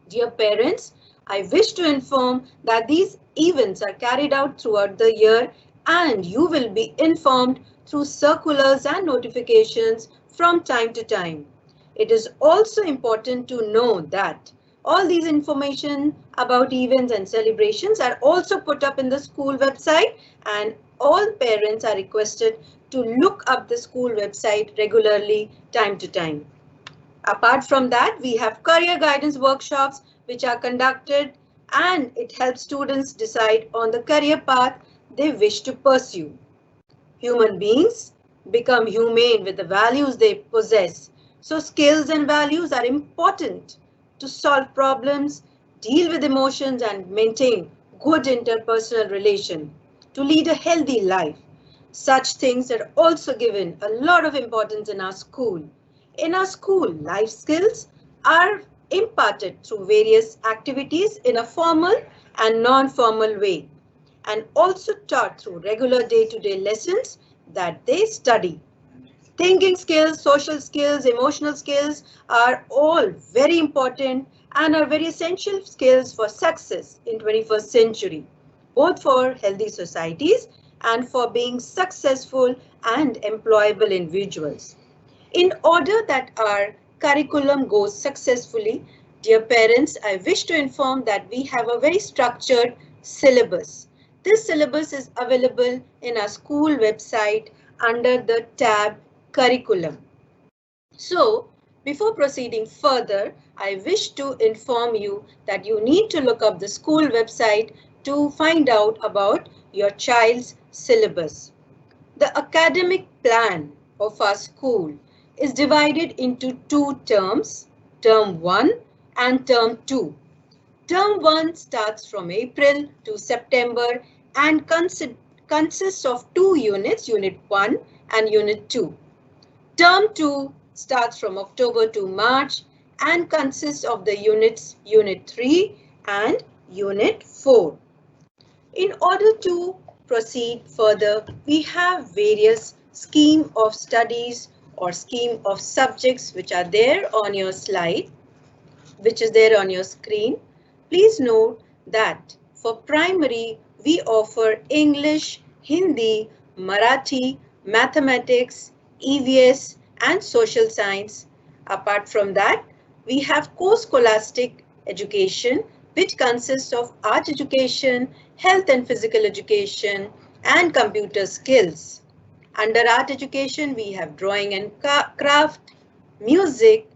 Dear parents, I wish to inform that these events are carried out throughout the year and you will be informed through circulars and notifications from time to time. It is also important to know that all these information about events and celebrations are also put up in the school website, and all parents are requested to look up the school website regularly time to time. Apart from that, we have career guidance workshops which are conducted, and it helps students decide on the career path they wish to pursue. Human beings become humane with the values they possess. So skills and values are important to solve problems, deal with emotions, and maintain good interpersonal relation to lead a healthy life. Such things are also given a lot of importance in our school. In our school, life skills are imparted through various activities in a formal and non-formal way, and also taught through regular day-to-day lessons that they study. Thinking skills, social skills, emotional skills are all very important and are very essential skills for success in 21st century, both for healthy societies and for being successful and employable individuals. In order that our curriculum goes successfully, dear parents, I wish to inform that we have a very structured syllabus. This syllabus is available in our school website under the tab Curriculum. So, before proceeding further, I wish to inform you that you need to look up the school website to find out about your child's syllabus. The academic plan of our school is divided into two terms, Term 1 and Term 2. Term 1 starts from April to September and consists of two units, Unit 1 and Unit 2. Term 2 starts from October to March and consists of the units Unit 3 and Unit 4. In order to proceed further, we have various scheme of studies or scheme of subjects which are there on your slide, which is there on your screen. Please note that for primary, we offer English, Hindi, Marathi, mathematics, EVS, and social science. Apart from that, we have co-scholastic education, which consists of art education, health and physical education, and computer skills. Under art education, we have drawing and craft, music,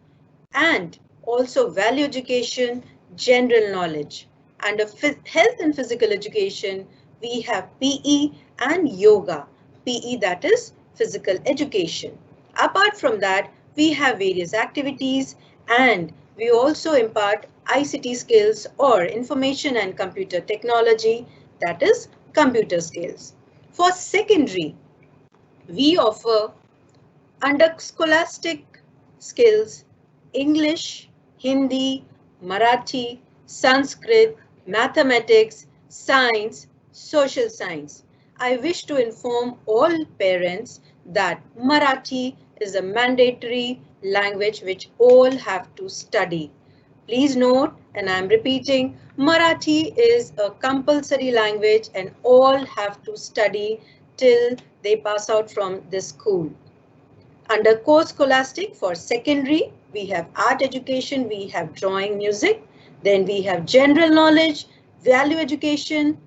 and also value education, general knowledge. Under health and physical education, we have PE and yoga. PE, that is physical education. Apart from that, we have various activities, and we also impart ICT skills or information and computer technology, that is computer skills. For secondary, we offer under scholastic skills English, Hindi, Marathi, Sanskrit, mathematics, science, social science. I wish to inform all parents that Marathi is a mandatory language which all have to study. Please note, and I am repeating, Marathi is a compulsory language and all have to study till they pass out from this school. Under core scholastic for secondary, we have art education, we have drawing, music, then we have general knowledge, value education,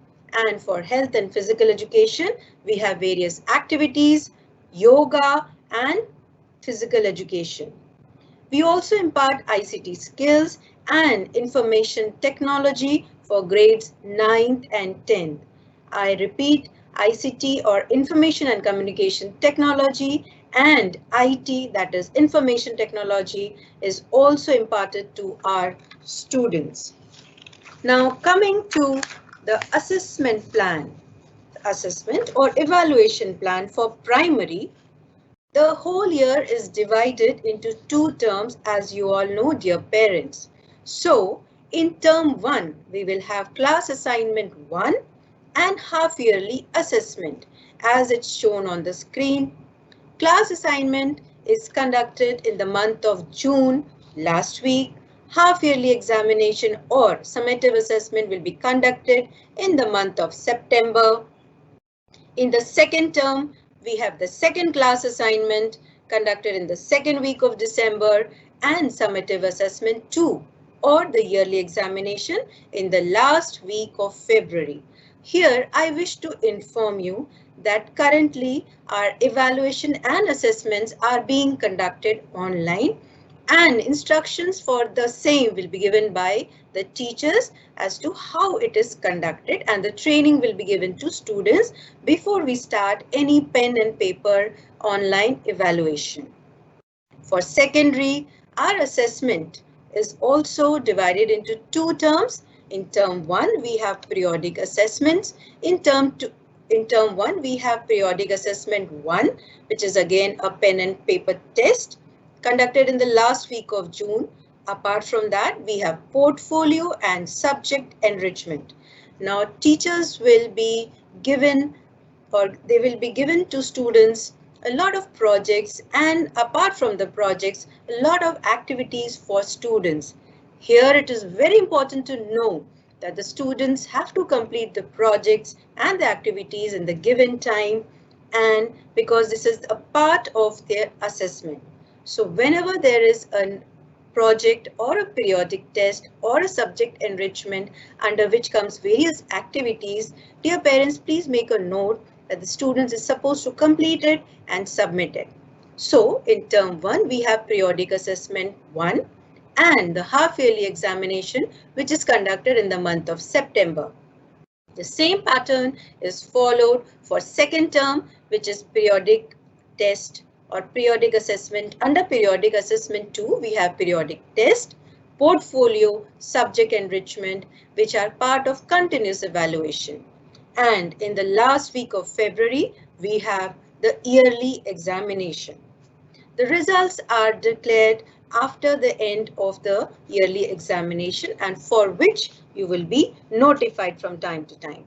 and for health and physical education, we have various activities, yoga, and physical education. We also impart ICT skills and information technology for grades 9th and 10th. I repeat, ICT or Information and Communication Technology and IT, that is Information Technology, is also imparted to our students. Now coming to the assessment plan, assessment or evaluation plan for primary. The whole year is divided into 2 terms, as you all know, dear parents. So in term 1, we will have class assignment 1 and half yearly assessment as it's shown on the screen. Class assignment is conducted in the month of June last week. Half yearly examination or summative assessment will be conducted in the month of September. In the second term, we have the second class assignment conducted in the second week of December and summative assessment 2 or the yearly examination in the last week of February. Here, I wish to inform you that currently our evaluation and assessments are being conducted online, and instructions for the same will be given by the teachers as to how it is conducted, and the training will be given to students before we start any pen and paper online evaluation. For secondary, our assessment is also divided into 2 terms. In term 1, we have periodic assessments. In term 1, we have periodic assessment 1, which is again a pen and paper test conducted in the last week of June. Apart from that, we have portfolio and subject enrichment. Now, teachers will be given, or they will be given to students a lot of projects, and apart from the projects, a lot of activities for students. Here it is very important to know that the students have to complete the projects and the activities in the given time, and because this is a part of their assessment. So whenever there is a project or a periodic test or a subject enrichment under which comes various activities, dear parents, please make a note that the students is supposed to complete it and submit it. So in term 1, we have periodic assessment 1 and the half yearly examination, which is conducted in the month of September. The same pattern is followed for second term, which is periodic test or periodic assessment. Under periodic assessment 2, we have periodic test, portfolio, subject enrichment, which are part of continuous evaluation. And in the last week of February, we have the yearly examination. The results are declared after the end of the yearly examination, and for which you will be notified from time to time.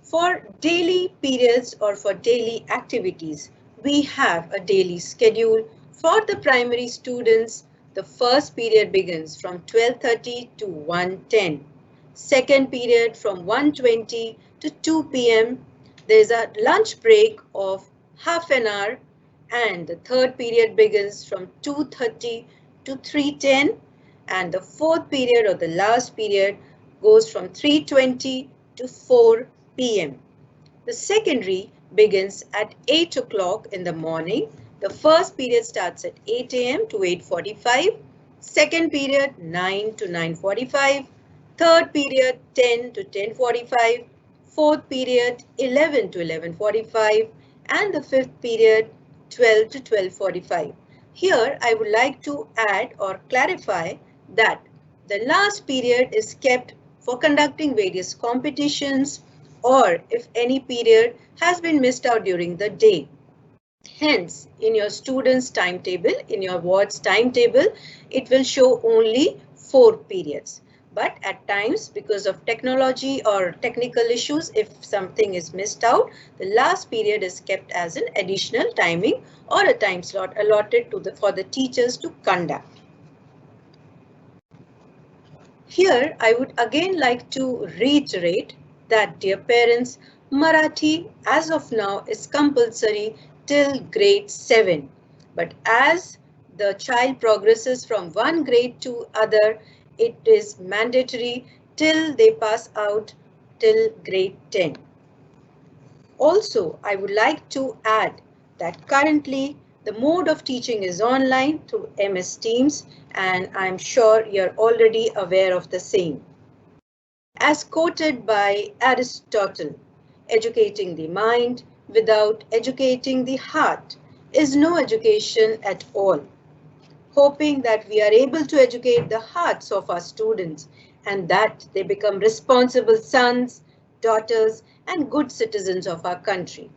For daily periods or for daily activities, we have a daily schedule. For the primary students, the first period begins from 12:30 to 1:10. Second period from 1:20 to 2 p.m. There is a lunch break of half an hour, and the third period begins from 2:30 to 3:10, and the fourth period or the last period goes from 3:20 to 4 p.m. The secondary begins at 8 o'clock in the morning. The first period starts at 8 a.m. to 8:45, second period 9 to 9:45, third period 10 to 10:45, fourth period 11 to 11:45, and the fifth period 12 to 12:45. Here I would like to add or clarify that the last period is kept for conducting various competitions, or if any period has been missed out during the day. Hence, in your students' timetable, in your ward's timetable, it will show only 4 periods. But at times, because of technology or technical issues, if something is missed out, the last period is kept as an additional timing or a time slot allotted to for the teachers to conduct. Here, I would again like to reiterate that, dear parents, Marathi as of now is compulsory till grade 7. But as the child progresses from one grade to other, it is mandatory till they pass out till grade 10. Also, I would like to add that currently The mode of teaching is online through MS Teams, and I'm sure you're already aware of the same. As quoted by Aristotle, educating the mind without educating the heart is no education at all. Hoping that we are able to educate the hearts of our students and that they become responsible sons, daughters, and good citizens of our country.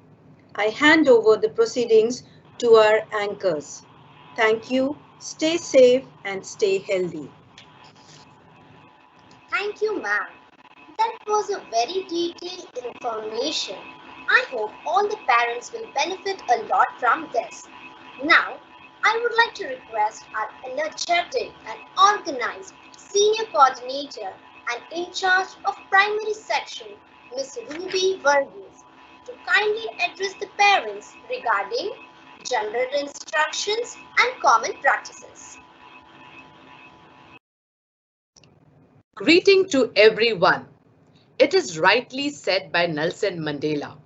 I hand over the proceedings to our anchors. Thank you. Stay safe and stay healthy. Thank you, ma'am. That was a very detailed information. I hope all the parents will benefit a lot from this. Now, I would like to request our energetic and organized senior coordinator and in charge of primary section, Ms. Ruby Varghese, to kindly address the parents regarding general instructions and common practices. Greeting to everyone. It is rightly said by Nelson Mandela.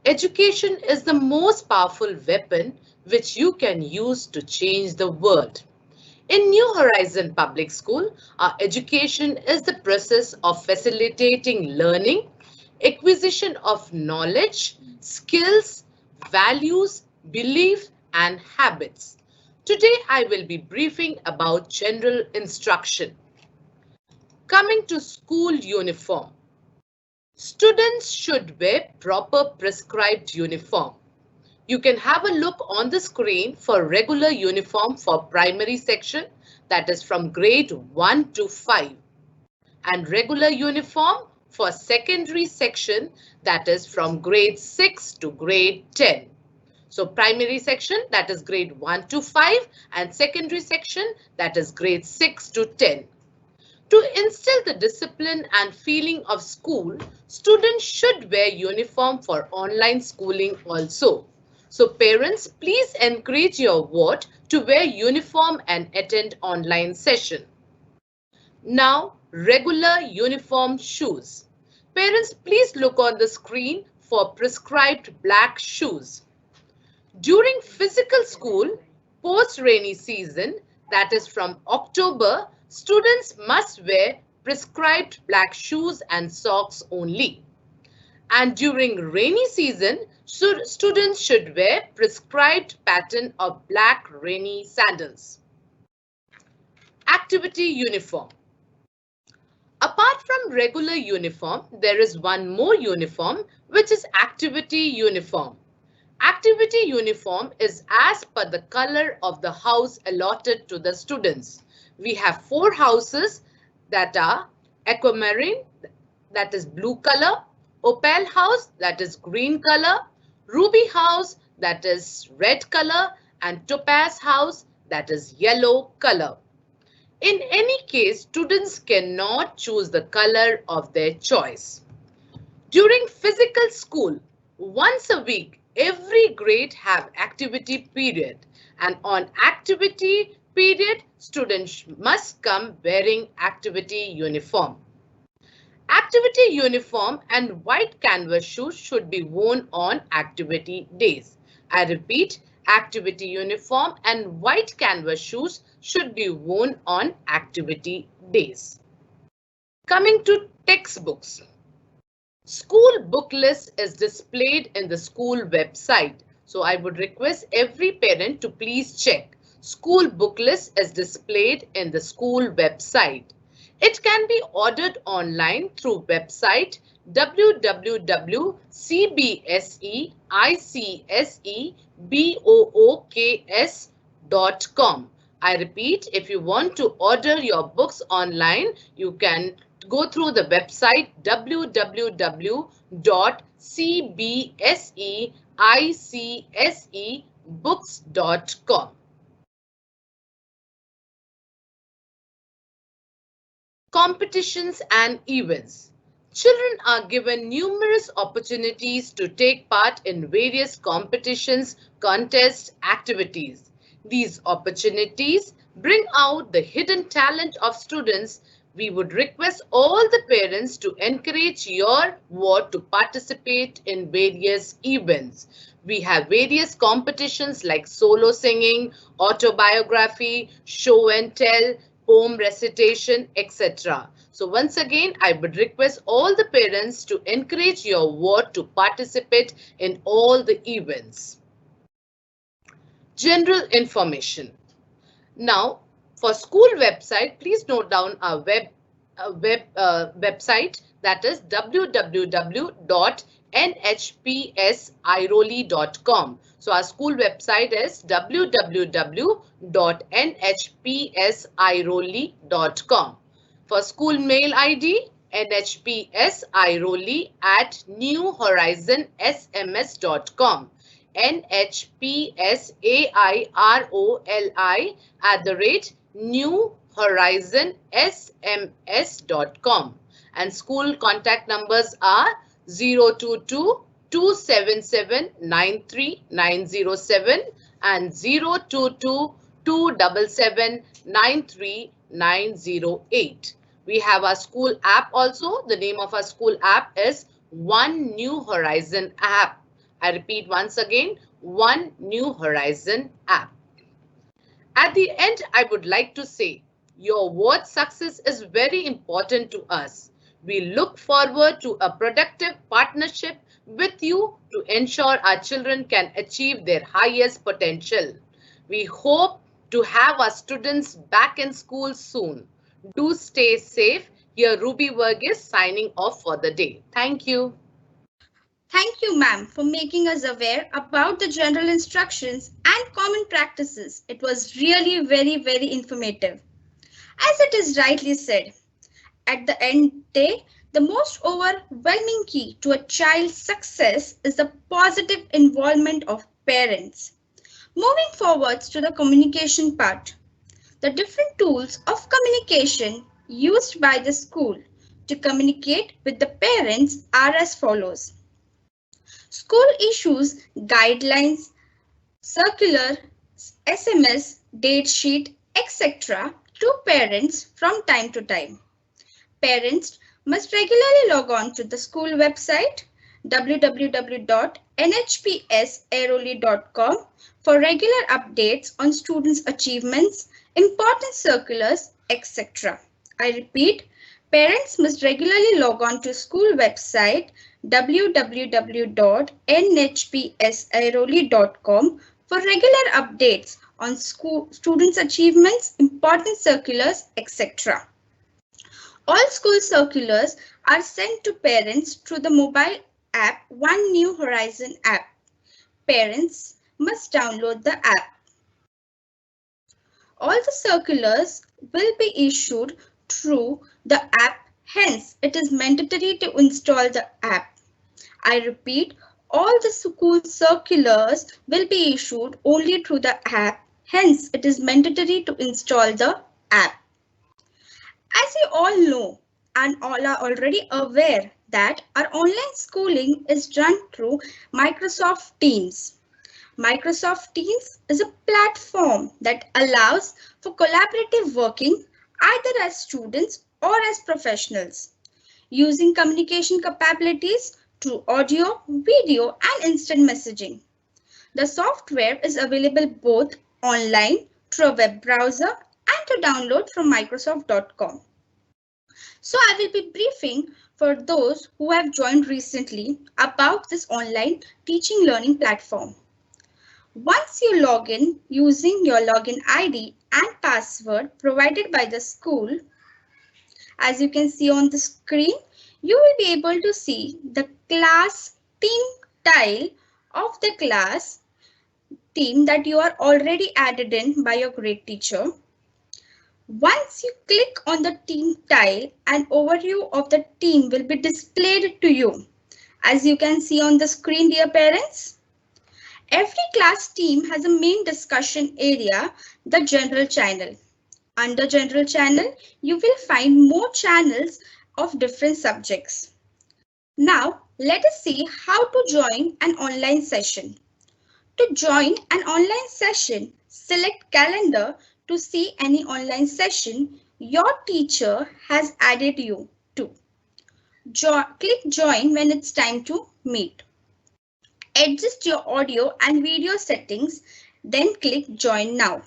Education is the most powerful weapon which you can use to change the world. In New Horizon Public School, our education is the process of facilitating learning, acquisition of knowledge, skills, values, belief, and habits. Today, I will be briefing about general instruction. Coming to school uniform. Students should wear proper prescribed uniform. You can have a look on the screen for regular uniform for primary section, that is from grade 1 to 5, and regular uniform for secondary section, that is from grade 6 to grade 10. So primary section, that is grade 1 to 5, and secondary section, that is grade 6 to 10. To instill the discipline and feeling of school, students should wear uniform for online schooling also. So parents, please encourage your ward to wear uniform and attend online session. Now, regular uniform shoes. Parents, please look on the screen for prescribed black shoes. During physical school, post-rainy season, that is from October, students must wear prescribed black shoes and socks only. And during rainy season, students should wear prescribed pattern of black rainy sandals. Activity uniform. Apart from regular uniform, there is one more uniform, which is activity uniform. Activity uniform is as per the color of the house allotted to the students. We have 4 houses that are aquamarine, that is blue color, opal house, that is green color, ruby house, that is red color, and topaz house, that is yellow color. In any case, students cannot choose the color of their choice. During physical school, once a week, every grade have activity period, and on activity period, students must come wearing activity uniform. Activity uniform and white canvas shoes should be worn on activity days. I repeat, activity uniform and white canvas shoes should be worn on activity days. Coming to textbooks. School book list is displayed in the school website. So I would request every parent to please check. School book list is displayed in the school website. It can be ordered online through website www.cbseicsebooks.com. I repeat, if you want to order your books online, you can go through the website www.cbseicsebooks.com. Competitions and events. Children are given numerous opportunities to take part in various competitions, contests, activities. These opportunities bring out the hidden talent of students. We would request all the parents to encourage your ward to participate in various events. We have various competitions like solo singing, autobiography, show and tell, poem recitation, etc. So once again, I would request all the parents to encourage your ward to participate in all the events. General information. Now, for school website, please note down our website, that is www.nhpsiroli.com. So our school website is www.nhpsiroli.com. For school mail ID, nhpsiroli@newhorizonsms.com. nhpsiroli@newhorizonsms.com, and school contact numbers are 022 277 93907 and 022 277 93908. We have our school app also. The name of our school app is One New Horizon app. I repeat once again, One New Horizon app. At the end, I would like to say, your ward success is very important to us. We look forward to a productive partnership with you to ensure our children can achieve their highest potential. We hope to have our students back in school soon. Do stay safe. Here Ruby Verghese signing off for the day. Thank you. Thank you, ma'am, for making us aware about the general instructions and common practices. It was really very informative. As it is rightly said, at the end day, the most overwhelming key to a child's success is the positive involvement of parents. Moving forwards to the communication part, the different tools of communication used by the school to communicate with the parents are as follows. School issues guidelines, circular, SMS, date sheet, etc. to parents from time to time. Parents must regularly log on to the school website www.nhpsiroli.com for regular updates on students' achievements, important circulars, etc. I repeat, parents must regularly log on to school website www.nhpsiroli.com for regular updates on students' achievements, important circulars, etc. All school circulars are sent to parents through the mobile app One New Horizon app. Parents must download the app. All the circulars will be issued through the app, hence it is mandatory to install the app. I repeat, all the school circulars will be issued only through the app, hence it is mandatory to install the app. As you all know and all are already aware that our online schooling is done through Microsoft Teams. Microsoft Teams is a platform that allows for collaborative working either as students or as professionals, using communication capabilities through audio, video, and instant messaging. The software is available both online through a web browser and to download from Microsoft.com. So I will be briefing for those who have joined recently about this online teaching learning platform. Once you log in using your login ID and password provided by the school, as you can see on the screen, you will be able to see the class team tile of the class team that you are already added in by your grade teacher. Once you click on the team tile, an overview of the team will be displayed to you. As you can see on the screen, dear parents, every class team has a main discussion area, the general channel. Under general channel, you will find more channels of different subjects. Now, let us see how to join an online session. To join an online session, select calendar to see any online session your teacher has added you to. Click join when it's time to meet. Adjust your audio and video settings, then click Join Now.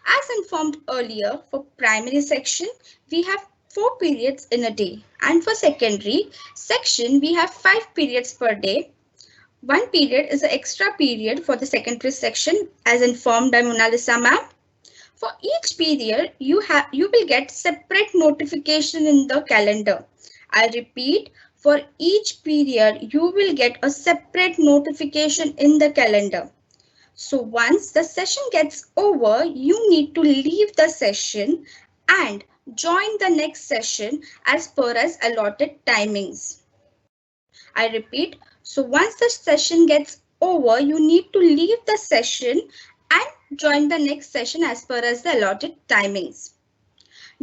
As informed earlier, for primary section, we have 4 periods in a day, and for secondary section, we have 5 periods per day. One period is an extra period for the secondary section, as informed by Mona Lisa ma'am. For each period, you will get separate notification in the calendar. I repeat, for each period, you will get a separate notification in the calendar. So once the session gets over, you need to leave the session and join the next session as per as allotted timings. I repeat, so once the session gets over, you need to leave the session and join the next session as per as the allotted timings.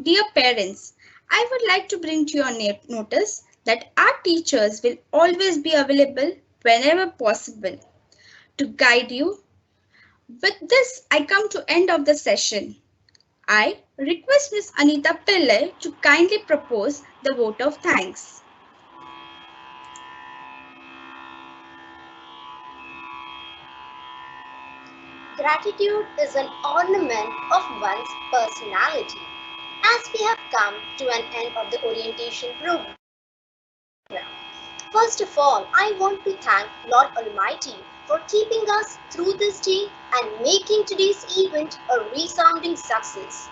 Dear parents, I would like to bring to your notice that our teachers will always be available whenever possible to guide you. With this, I come to end of the session. I request Ms. Anita Pillai to kindly propose the vote of thanks. Gratitude is an ornament of one's personality. As we have come to an end of the orientation program, first of all, I want to thank Lord Almighty for keeping us through this day and making today's event a resounding success.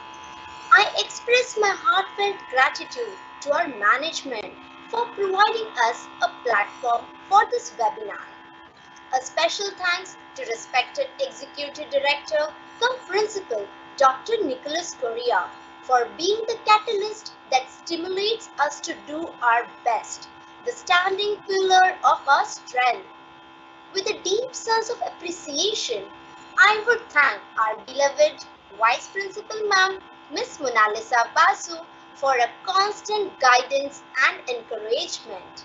I express my heartfelt gratitude to our management for providing us a platform for this webinar. A special thanks to respected Executive Director cum Principal Dr. Nicholas Correa for being the catalyst that stimulates us to do our best, the standing pillar of our strength. With a deep sense of appreciation, I would thank our beloved Vice Principal Ma'am, Miss Mona Lisa Basu, for a constant guidance and encouragement.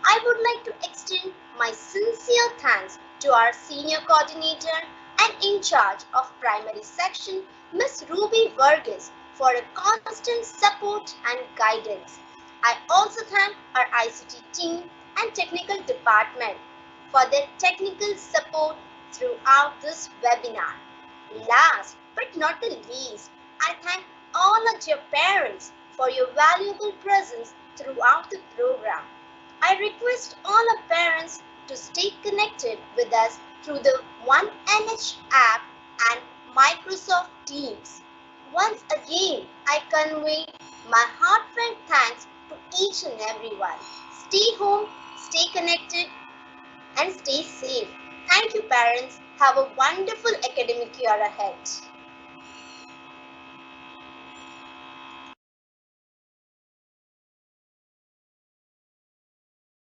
I would like to extend my sincere thanks to our Senior Coordinator and in charge of Primary Section, Ms. Ruby Vargas, for a constant support and guidance. I also thank our ICT team and Technical Department for their technical support throughout this webinar. Last but not the least, I thank all our dear parents for your valuable presence throughout the program. I request all our parents to stay connected with us through the OneNH app and Microsoft Teams. Once again, I convey my heartfelt thanks to each and everyone. Stay home, stay connected, and stay safe. Thank you, parents. Have a wonderful academic year ahead.